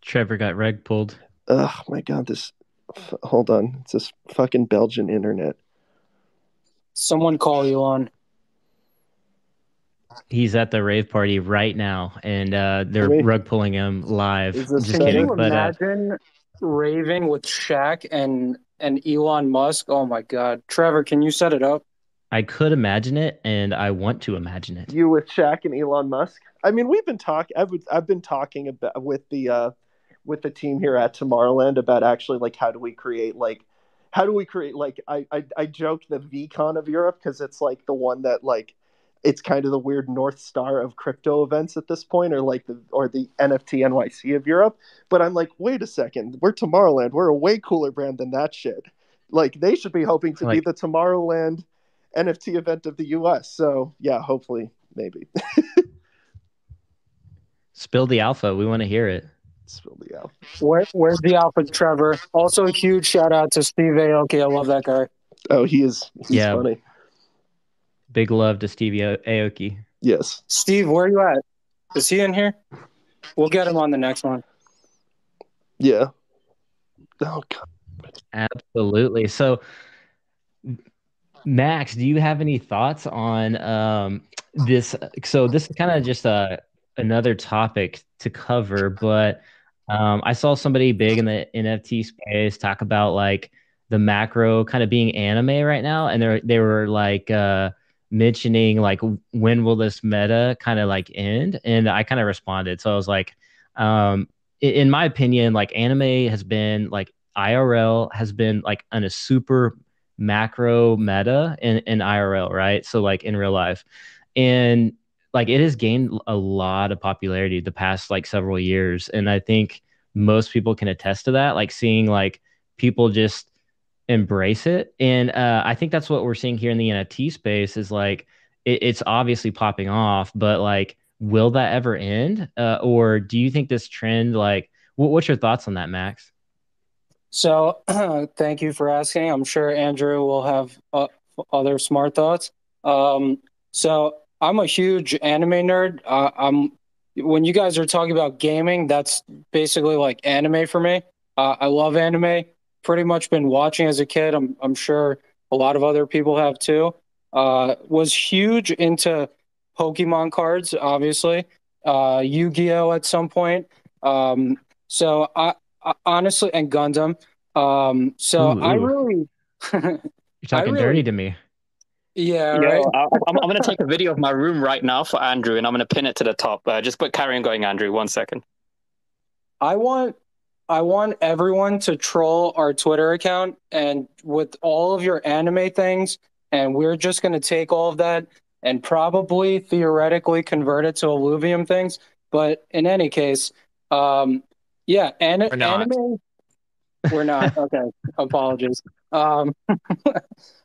B: Trevor got reg pulled.
E: Oh my god, hold on. It's this fucking Belgian internet.
C: Someone call you on.
B: He's at the rave party right now, and they're rug pulling him live.
E: Is this
B: Just
C: Can
B: kidding.
C: you imagine raving with Shaq and Elon Musk? Oh my God, Trevor, can you set it up?
B: I could imagine it, and I want to imagine it.
E: You with Shaq and Elon Musk? I mean, we've been talking. I've been talking about with the team here at Tomorrowland about actually how do we create I joked the VCon of Europe because it's the one that it's kind of the weird North Star of crypto events at this point, or the NFT NYC of Europe. But I'm wait a second, we're Tomorrowland. We're a way cooler brand than that shit. They should be hoping to be the Tomorrowland NFT event of the US. So yeah, hopefully, maybe.
B: Spill the alpha. We want to hear it.
E: Spill the alpha.
C: Where's the alpha, Trevor? Also, a huge shout out to Steve Aoki. I love that guy.
E: Oh, he's funny.
B: Big love to Stevie Aoki.
E: Yes.
C: Steve, where are you at? Is he in here? We'll get him on the next one.
E: Yeah. Oh God.
B: Absolutely. So, Max, do you have any thoughts on this? So this is kind of just another topic to cover, but I saw somebody big in the NFT space talk about the macro kind of being anime right now, and they were mentioning when will this meta kind of end, and I kind of responded. So I was in my opinion, anime has been IRL has been on a super macro meta in IRL, right? So in real life, and it has gained a lot of popularity the past several years, and I think most people can attest to that. Seeing people just embrace it, and I think that's what we're seeing here in the NFT space is it's obviously popping off, but will that ever end, or do you think this trend what's your thoughts on that, Max?
C: So thank you for asking. I'm sure Andrew will have other smart thoughts. So I'm a huge anime nerd. When you guys are talking about gaming, that's basically anime for me. I love anime. Pretty much been watching as a kid. I'm sure a lot of other people have too. Was huge into Pokemon cards, obviously. Yu-Gi-Oh at some point. So I honestly, and Gundam. So
B: Ooh.
C: I really,
B: You're talking dirty to me.
C: Yeah,
D: Yo,
C: right.
D: I'm going to take a video of my room right now for Andrew, and I'm going to pin it to the top. Just carry on going, Andrew. 1 second.
C: I want everyone to troll our Twitter account and with all of your anime things, and we're just going to take all of that and probably theoretically convert it to Illuvium things. But in any case, yeah,
A: Or not.
C: anime. We're not. Okay, apologies. Um,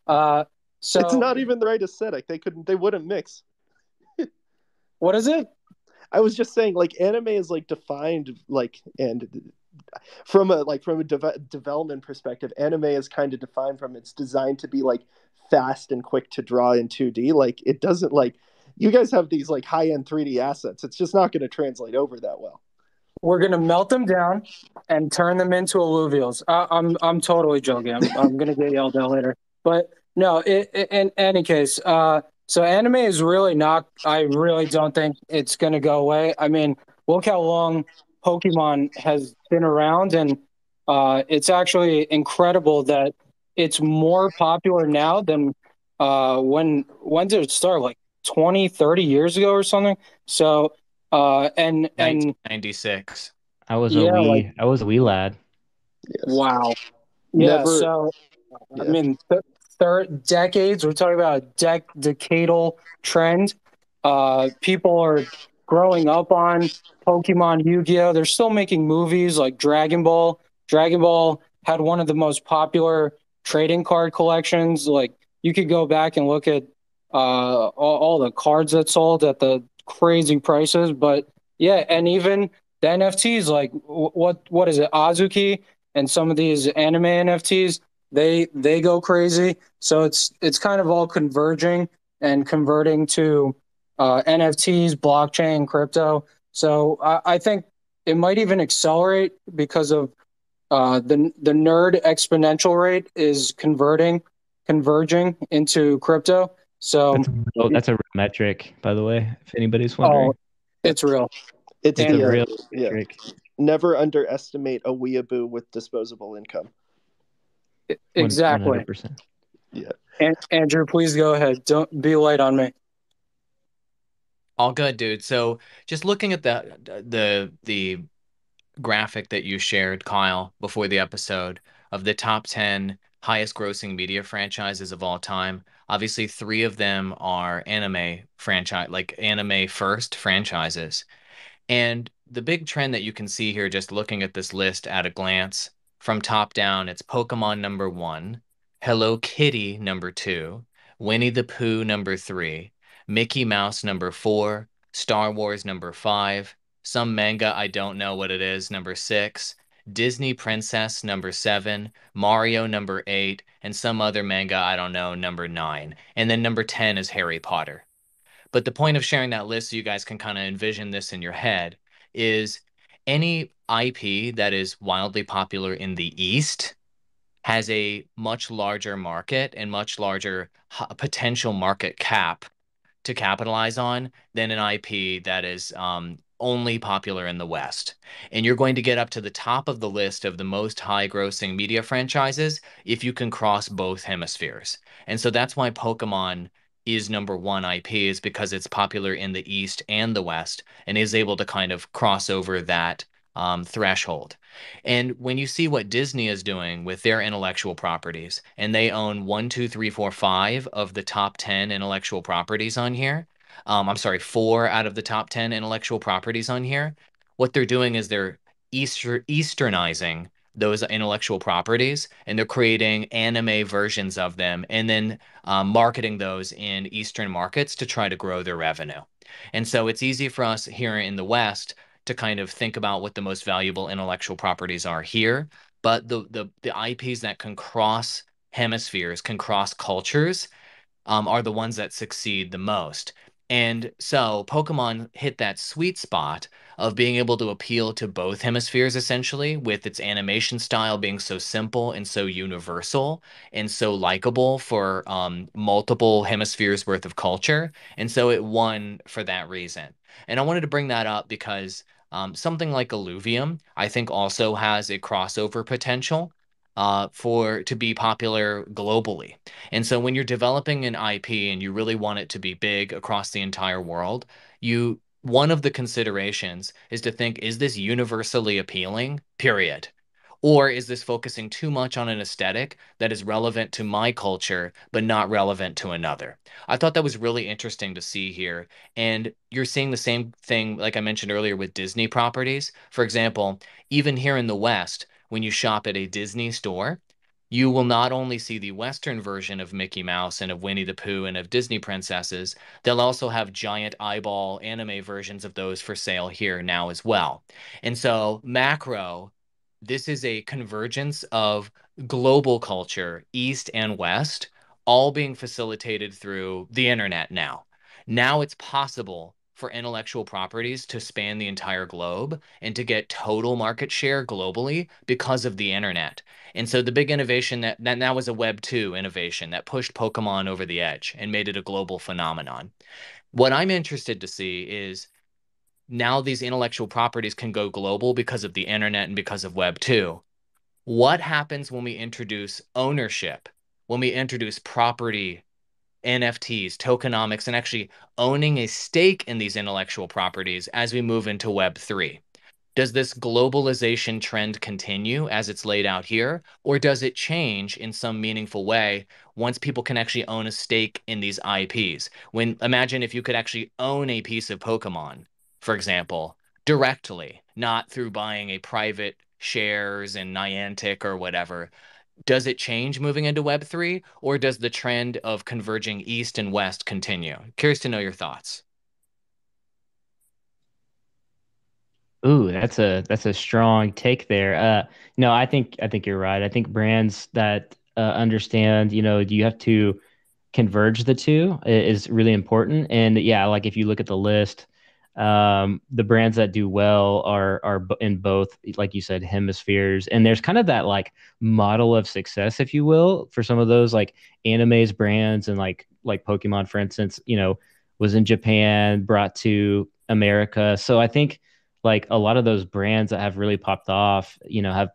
C: uh,
E: It's
C: so
E: not even the right aesthetic. They wouldn't mix.
C: what is it?
E: I was just saying, like, anime is like defined like, and from a development perspective, anime is kind of defined from it's designed to be like fast and quick to draw in 2D. Like, it doesn't like you guys have these like high end 3D assets. It's just not going to translate over that well.
C: We're gonna melt them down and turn them into alluvials. I'm totally joking. I'm gonna get yelled at later. But no, in any case, so anime is really not. I really don't think it's gonna go away. I mean, look how long Pokemon has been around, and it's actually incredible that it's more popular now than when did it start? Like 20, 30 years ago or something. So and
A: 1996.
C: yeah, like
B: I was a wee lad.
E: Yes.
C: wow. Yeah,
E: Never.
C: so I
E: Yeah.
C: mean, third decades. We're talking about a decadal trend. People are growing up on Pokemon, Yu-Gi-Oh. They're still making movies like Dragon Ball. Dragon Ball had one of the most popular trading card collections. Like you could go back and look at all the cards that sold at the crazy prices. But yeah, and even the NFTs, like what is it, Azuki, and some of these anime NFTs they go crazy. So it's kind of all converging and converting to NFTs, blockchain, crypto. So I think it might even accelerate because of the nerd exponential rate is converging into crypto. So
B: That's a real metric, by the way, if anybody's
C: oh,
B: wondering.
C: it's real.
E: It's
B: It's
C: And
B: a
E: the
B: real
E: yeah.
B: metric.
E: Never underestimate a weeaboo with disposable income.
C: exactly.
B: 100%.
E: Yeah.
C: And Andrew, please go ahead. Don't be light on me.
A: All good, dude. So just looking at the graphic that you shared, Kyle, before the episode of the top 10 highest grossing media franchises of all time. Obviously, three of them are anime franchise, like anime first franchises. And the big trend that you can see here, just looking at this list at a glance, from top down, it's Pokemon number one, Hello Kitty number two, Winnie the Pooh number three, Mickey Mouse number four, Star Wars number five, some manga I don't know what it is number six, Disney Princess number seven, Mario number eight, and some other manga I don't know number nine. And then number 10 is Harry Potter. But the point of sharing that list so you guys can kind of envision this in your head is any IP that is wildly popular in the East has a much larger market and much larger potential market cap to capitalize on than an IP that is only popular in the West. And you're going to get up to the top of the list of the most high grossing media franchises if you can cross both hemispheres. And so that's why Pokemon is number one IP, is because it's popular in the East and the West and is able to kind of cross over that threshold. And when you see what Disney is doing with their intellectual properties, and they own one, two, three, four, five of the top 10 intellectual properties on here. I'm sorry, four out of the top 10 intellectual properties on here. What they're doing is they're Easternizing those intellectual properties, and they're creating anime versions of them and then marketing those in Eastern markets to try to grow their revenue. And so it's easy for us here in the West to kind of think about what the most valuable intellectual properties are here. But the IPs that can cross hemispheres, can cross cultures, are the ones that succeed the most. And so Pokemon hit that sweet spot of being able to appeal to both hemispheres essentially, with its animation style being so simple and so universal and so likable for multiple hemispheres worth of culture. And so it won for that reason. And I wanted to bring that up because something like Illuvium, I think, also has a crossover potential for to be popular globally. And so when you're developing an IP and you really want it to be big across the entire world, you one of the considerations is to think, is this universally appealing? Period. Or is this focusing too much on an aesthetic that is relevant to my culture, but not relevant to another? I thought that was really interesting to see here. And you're seeing the same thing, like I mentioned earlier, with Disney properties. For example, even here in the West, when you shop at a Disney store, you will not only see the Western version of Mickey Mouse and of Winnie the Pooh and of Disney princesses, they'll also have giant eyeball anime versions of those for sale here now as well. And so, macro, this is a convergence of global culture, East and West, all being facilitated through the internet now. Now it's possible for intellectual properties to span the entire globe and to get total market share globally because of the internet. And so the big innovation that was a Web 2 innovation that pushed Pokemon over the edge and made it a global phenomenon. What I'm interested to see is now these intellectual properties can go global because of the internet and because of Web 2. What happens when we introduce ownership, when we introduce property, NFTs, tokenomics, and actually owning a stake in these intellectual properties as we move into Web 3? Does this globalization trend continue as it's laid out here, or does it change in some meaningful way once people can actually own a stake in these IPs? When imagine if you could actually own a piece of Pokemon, for example, directly, not through buying a private shares in Niantic or whatever. Does it change moving into Web3, or does the trend of converging East and West continue? Curious to know your thoughts.
B: Ooh, that's a strong take there. No, I think you're right. I think brands that understand, you have to converge the two is really important. And yeah, like if you look at the list, the brands that do well are in both, like you said, hemispheres. And there's kind of that like model of success, if you will, for some of those like animes brands and like Pokemon, for instance, was in Japan, brought to America. So I think like a lot of those brands that have really popped off, have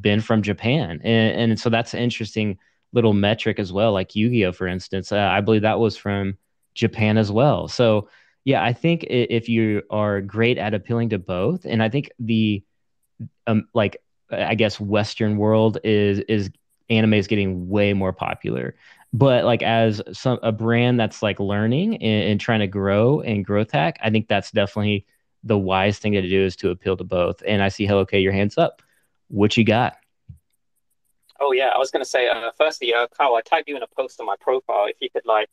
B: been from Japan, and so that's an interesting little metric as well. Like Yu-Gi-Oh, for instance, I believe that was from Japan as well. So yeah, I think if you are great at appealing to both, and I think the like I guess Western world is anime is getting way more popular. But like as a brand that's like learning and trying to grow and growth hack, I think that's definitely the wise thing to do is to appeal to both. And I see Hello K, your hands up. What you got?
D: Oh yeah, I was gonna say, firstly, Carl, I tagged you in a post on my profile. If you could like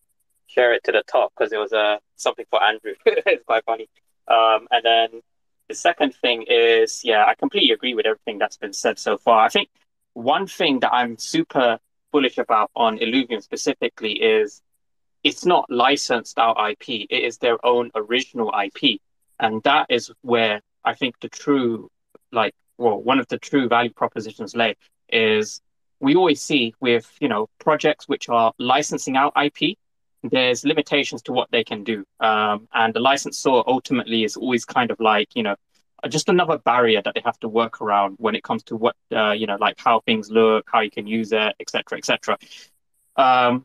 D: share it to the top because it was something for Andrew. It's quite funny. And then the second thing is, yeah, I completely agree with everything that's been said so far. I think one thing that I'm super bullish about on Illuvium specifically is it's not licensed out IP. It is their own original IP. And that is where I think the true, like, well, one of the true value propositions lay is we always see with, projects which are licensing out IP, there's limitations to what they can do. And the licensor ultimately is always kind of like, just another barrier that they have to work around when it comes to what, like how things look, how you can use it, et cetera, et cetera.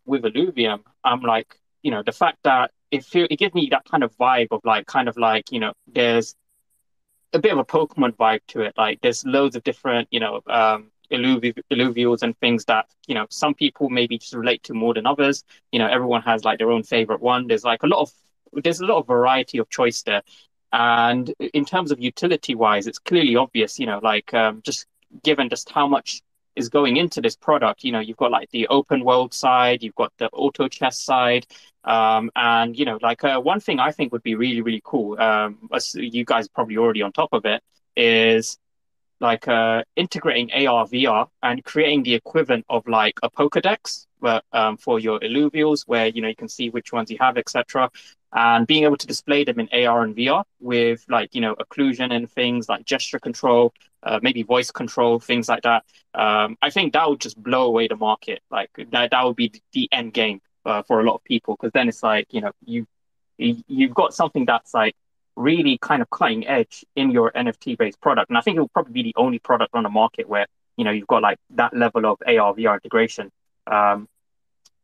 D: With Illuvium, I'm like, the fact that it gives me that kind of vibe of like, kind of like, there's a bit of a Pokemon vibe to it. Like there's loads of different, illuvials and things that, some people maybe just relate to more than others. Everyone has like their own favorite one. There's a lot of variety of choice there. And in terms of utility wise, it's clearly obvious, just given just how much is going into this product. You've got like the open world side, you've got the auto chess side, and one thing I think would be really really cool. As you guys are probably already on top of it, is like integrating AR VR and creating the equivalent of like a Pokédex, but for your Illuvials, where you can see which ones you have, etc. And being able to display them in AR and VR with like occlusion and things like gesture control, maybe voice control, things like that. I think that would just blow away the market. Like that would be the end game for a lot of people, because then it's like you've got something that's like really kind of cutting edge in your NFT based product. And I think it will probably be the only product on the market where, you've got like that level of AR VR integration.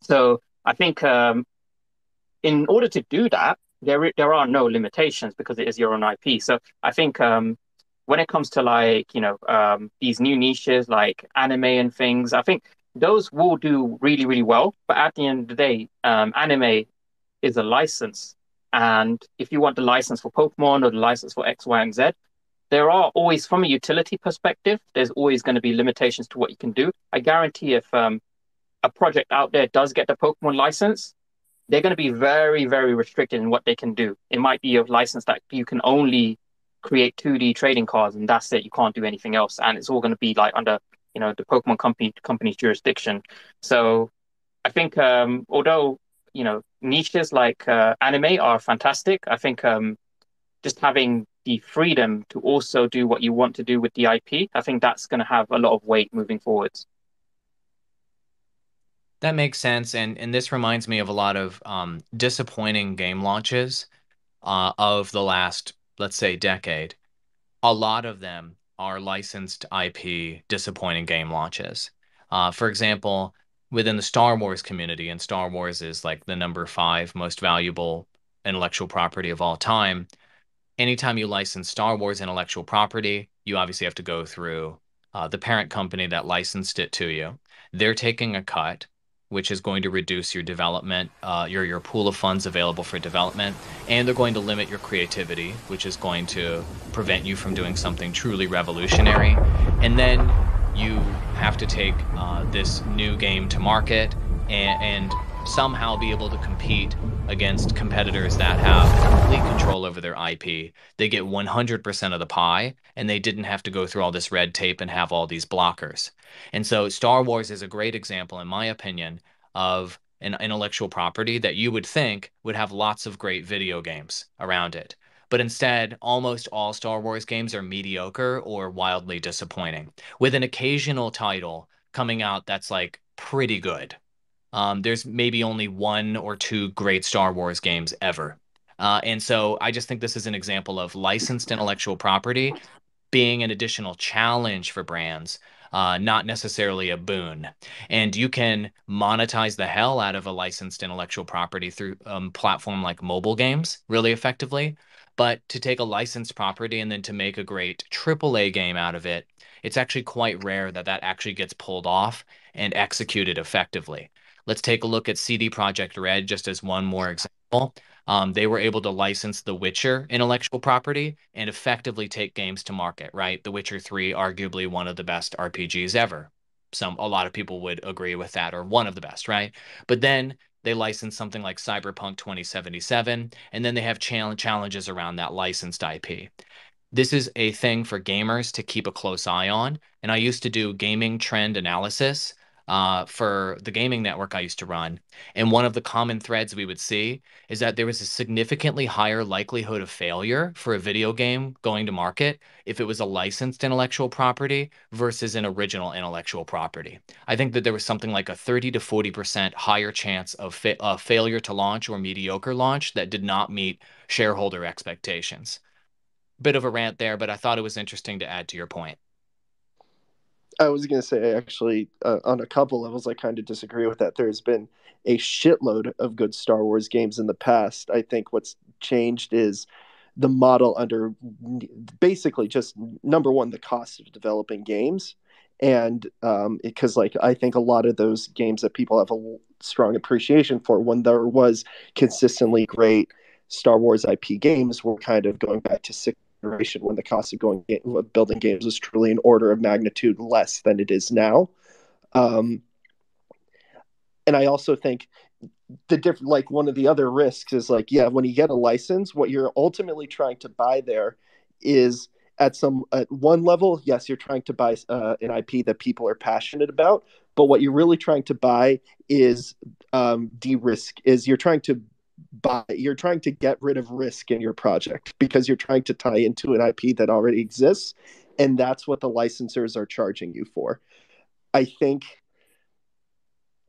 D: So I think in order to do that, there are no limitations because it is your own IP. So I think when it comes to like, these new niches like anime and things, I think those will do really, really well. But at the end of the day, anime is a license. And if you want the license for Pokemon or the license for X, Y, and Z, there are always, from a utility perspective, there's always going to be limitations to what you can do. I guarantee if a project out there does get the Pokemon license, they're going to be very, very restricted in what they can do. It might be a license that you can only create 2D trading cards, and that's it. You can't do anything else, and it's all going to be like under, the Pokemon company's jurisdiction. So I think, although niches like anime are fantastic, I think just having the freedom to also do what you want to do with the IP, I think that's going to have a lot of weight moving forwards.
A: That makes sense, and this reminds me of a lot of disappointing game launches of the last, let's say, decade. A lot of them are licensed IP disappointing game launches. For example, within the Star Wars community, and Star Wars is like the number 5 most valuable intellectual property of all time. Anytime you license Star Wars intellectual property, you obviously have to go through the parent company that licensed it to you. They're taking a cut, which is going to reduce your development, your pool of funds available for development, and they're going to limit your creativity, which is going to prevent you from doing something truly revolutionary. And then you have to take this new game to market and somehow be able to compete against competitors that have complete control over their IP. They get 100% of the pie, and they didn't have to go through all this red tape and have all these blockers. And so Star Wars is a great example, in my opinion, of an intellectual property that you would think would have lots of great video games around it. But instead, almost all Star Wars games are mediocre or wildly disappointing, with an occasional title coming out that's like pretty good. There's maybe only 1 or 2 great Star Wars games ever. And so I just think this is an example of licensed intellectual property being an additional challenge for brands, not necessarily a boon. And you can monetize the hell out of a licensed intellectual property through platform like mobile games really effectively. But to take a licensed property and then to make a great AAA game out of it, it's actually quite rare that that actually gets pulled off and executed effectively. Let's take a look at CD Projekt Red just as one more example. They were able to license The Witcher intellectual property and effectively take games to market, right? The Witcher 3, arguably one of the best RPGs ever. A lot of people would agree with that, or one of the best, right? But then they license something like Cyberpunk 2077, and then they have challenges around that licensed IP. This is a thing for gamers to keep a close eye on. And I used to do gaming trend analysis for the gaming network I used to run. And one of the common threads we would see is that there was a significantly higher likelihood of failure for a video game going to market if it was a licensed intellectual property versus an original intellectual property. I think that there was something like a 30 to 40% higher chance of failure to launch or mediocre launch that did not meet shareholder expectations. Bit of a rant there, but I thought it was interesting to add to your point.
E: I was going to say, actually, on a couple levels, I kind of disagree with that. There's been a shitload of good Star Wars games in the past. I think what's changed is the model under basically just number one, the cost of developing games. And because, like, I think a lot of those games that people have a strong appreciation for, when there was consistently great Star Wars IP games, were kind of going back to six when the cost of building games was truly an order of magnitude less than it is now. And I also think like one of the other risks is like, yeah, when you get a license, what you're ultimately trying to buy there is at one level, yes, you're trying to buy an IP that people are passionate about, but what you're really trying to buy is de-risk, is you're trying to get rid of risk in your project because you're trying to tie into an IP that already exists, and that's what the licensors are charging you for. I think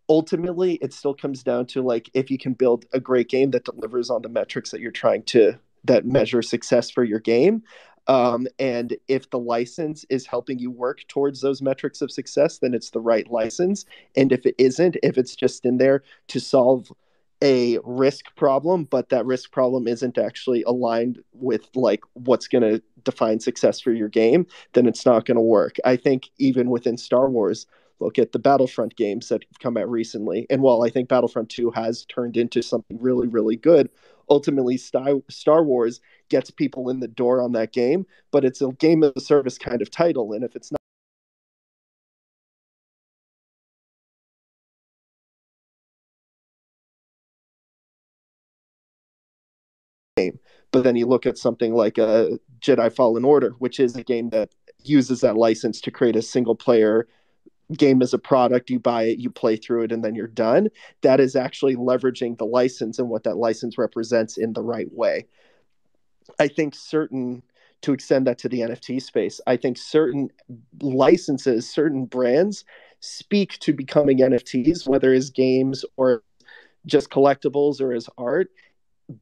E: ultimately it still comes down to, like, if you can build a great game that delivers on the metrics that measure success for your game, and if the license is helping you work towards those metrics of success, then it's the right license. And if it isn't, if it's just in there to solve a risk problem, but that risk problem isn't actually aligned with like what's going to define success for your game, then it's not going to work. I think even within Star Wars, look at the Battlefront games that have come out recently. And while I think Battlefront 2 has turned into something really, really good, ultimately Star Wars gets people in the door on that game, but it's a game of a service kind of title. And if it's not game, but then you look at something like a Jedi Fallen Order, which is a game that uses that license to create a single player game as a product. You buy it, you play through it, and then you're done. That is actually leveraging the license and what that license represents in the right way. I think to extend that to the NFT space, I think certain licenses, certain brands speak to becoming NFTs, whether as games or just collectibles or as art,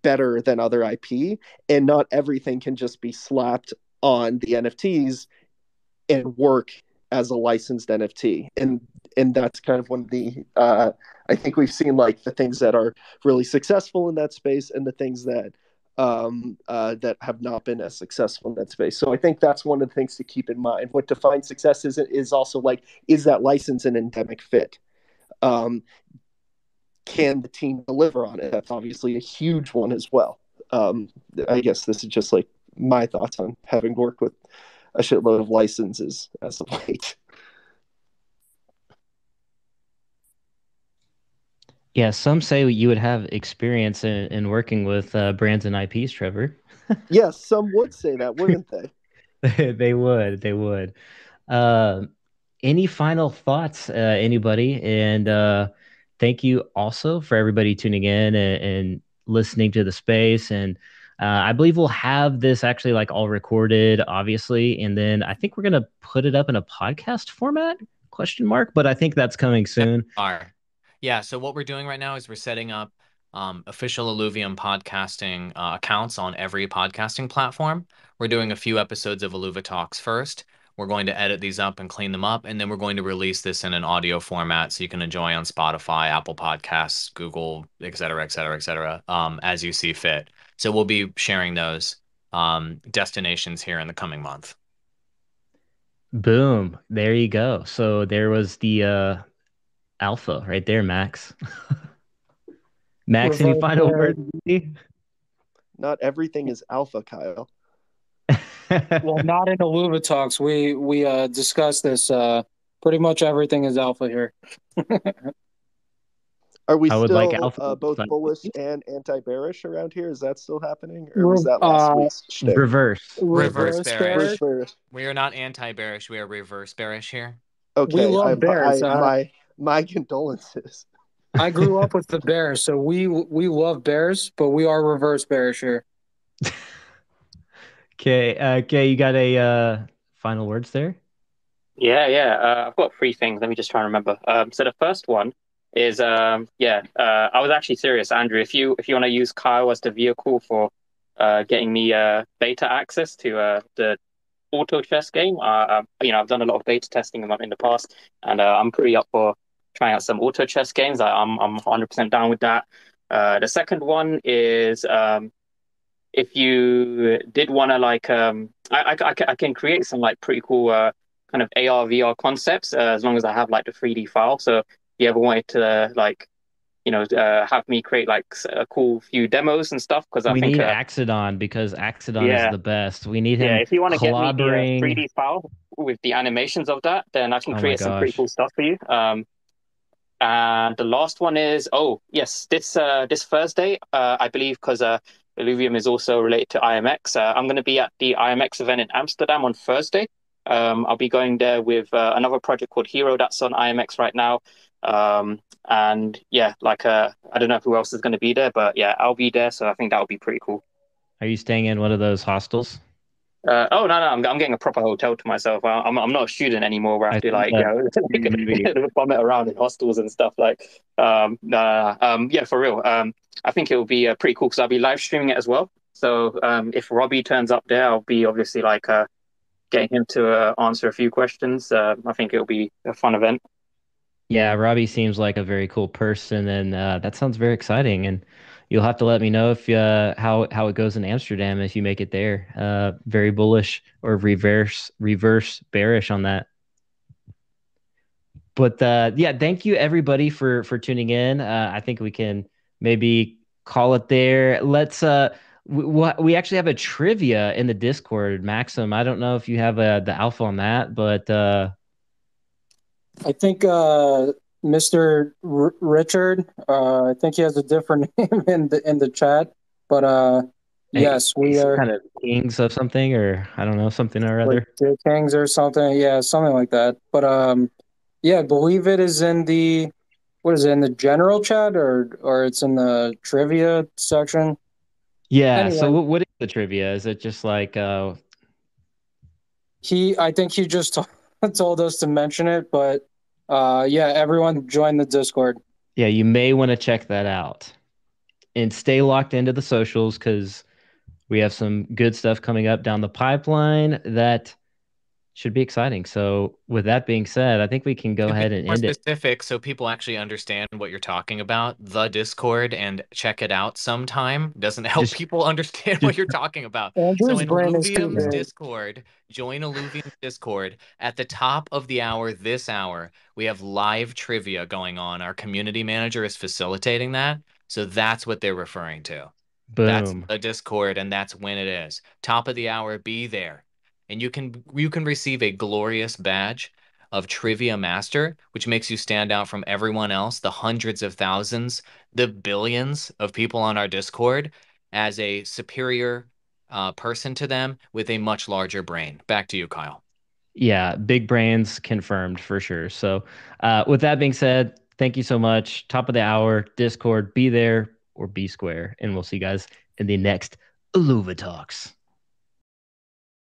E: better than other IP. And not everything can just be slapped on the NFTs and work as a licensed NFT. And that's kind of one of the I think we've seen like the things that are really successful in that space and the things that that have not been as successful in that space. So I think that's one of the things to keep in mind. What defines success is also like, is that license an endemic fit? Can the team deliver on it? That's obviously a huge one as well. I guess this is just like my thoughts on having worked with a shitload of licenses as of late.
B: Yeah, some say you would have experience in working with brands and IPs, Trevor.
E: Yes, some would say that, wouldn't they?
B: They would. They would. Uh, any final thoughts, anybody? And thank you also for everybody tuning in and listening to the space. And I believe we'll have this actually like all recorded, obviously, and then I think we're gonna put it up in a podcast format? Question mark. But I think that's coming soon.
A: Are. Yeah, so what we're doing right now is we're setting up official Illuvium podcasting accounts on every podcasting platform. We're doing a few episodes of Illuvitalks first. We're going to edit these up and clean them up, and then we're going to release this in an audio format so you can enjoy on Spotify, Apple Podcasts, Google, et cetera, et cetera, et cetera, as you see fit. So we'll be sharing those destinations here in the coming month.
B: Boom. There you go. So there was the alpha right there, Max. Max, any
C: Reverse
B: final
C: there.
B: words? Buddy?
E: Not everything is alpha, Kyle.
C: Well, not in Illuvitalks. We discussed this. Pretty much everything is alpha here.
E: Are we
B: I would like
E: still
B: alpha.
E: both bullish and anti-bearish around here? Is that still happening, or was that last week's shtick?
B: Reverse.
A: Reverse
C: Reverse
A: bearish.
C: bearish.
E: Reverse bearish.
A: We are not anti-bearish. We are reverse bearish here.
E: Okay,
C: We love bears.
E: My condolences.
C: I grew up with the Bears, so we love bears, but we are reverse bearish here.
B: Okay, you got a final words there?
D: Yeah. I've got three things. Let me just try and remember. So the first one is, I was actually serious, Andrew. If you want to use Kyle as the vehicle for getting me beta access to the auto chess game, I've done a lot of beta testing in the past, and I'm pretty up for trying out some auto chess games. I'm 100% down with that. The second one is if you did want to like I can create some like pretty cool kind of AR VR concepts as long as I have like the 3D file. So if you ever wanted to have me create like a cool few demos and stuff, because I
B: We
D: think
B: need Axodon because Axodon is
D: yeah
B: the best. We need
D: yeah
B: him
D: if you want to get me the
B: collaborating.
D: 3D file with the animations of that, then I can
B: Oh my
D: create some pretty
B: gosh.
D: cool stuff for you. And the last one is, oh yes, this Thursday, I believe, because Illuvium is also related to IMX. I'm going to be at the IMX event in Amsterdam on Thursday. I'll be going there with another project called Hero that's on IMX right now. And yeah, I don't know who else is going to be there, but yeah, I'll be there. So I think that'll be pretty cool.
B: Are you staying in one of those hostels?
D: Oh no, I'm getting a proper hotel to myself. I'm not a student anymore where I
B: I
D: have to
B: think that maybe.
D: vomit around in hostels and stuff yeah, for real. I think it will be pretty cool because I'll be live streaming it as well. So if Robbie turns up there, I'll be obviously getting him to answer a few questions. I think it'll be a fun event.
B: Yeah, Robbie seems like a very cool person, and that sounds very exciting. And you'll have to let me know if how it goes in Amsterdam if you make it there. Very bullish or reverse bearish on that. But yeah, thank you everybody for tuning in. I think we can maybe call it there. Let's we actually have a trivia in the Discord, Maxim. I don't know if you have the alpha on that, but
C: I think Mr. Richard, I think he has a different name in the chat, but yes, we
B: some
C: are
B: kind of kings of something, or I don't know, something or
C: like
B: other.
C: Dick Kings or something. Yeah, something like that. But yeah, I believe it is in the what is it in the general chat or it's in the trivia section.
B: Yeah. So
C: Anyway,
B: what is the trivia? Is it just like
C: I think he just told us to mention it, but yeah, everyone join the Discord.
B: yeah, you may want to check that out and stay locked into the socials because we have some good stuff coming up down the pipeline that should be exciting. So with that being said, I think we can go
A: To be
B: ahead and
A: more
B: end it.
A: specific, so people actually understand what you're talking about, the Discord and check it out sometime doesn't help
B: Just
A: people understand
B: just
A: what you're talking about. So
C: Andrew's
A: in
C: brain is too
A: Illuvium's
C: big.
A: Discord, join Illuvium's Discord. At the top of the hour, this hour, we have live trivia going on. Our community manager is facilitating that. So that's what they're referring to. That's
B: boom.
A: the Discord, and that's when it is. Top of the hour, be there. And you can receive a glorious badge of Trivia Master, which makes you stand out from everyone else, the hundreds of thousands, the billions of people on our Discord, as a superior person to them with a much larger brain. Back to you, Kyle.
B: Yeah, big brains confirmed for sure. So with that being said, thank you so much. Top of the hour, Discord, be there or be square. And we'll see you guys in the next Illuvitalks.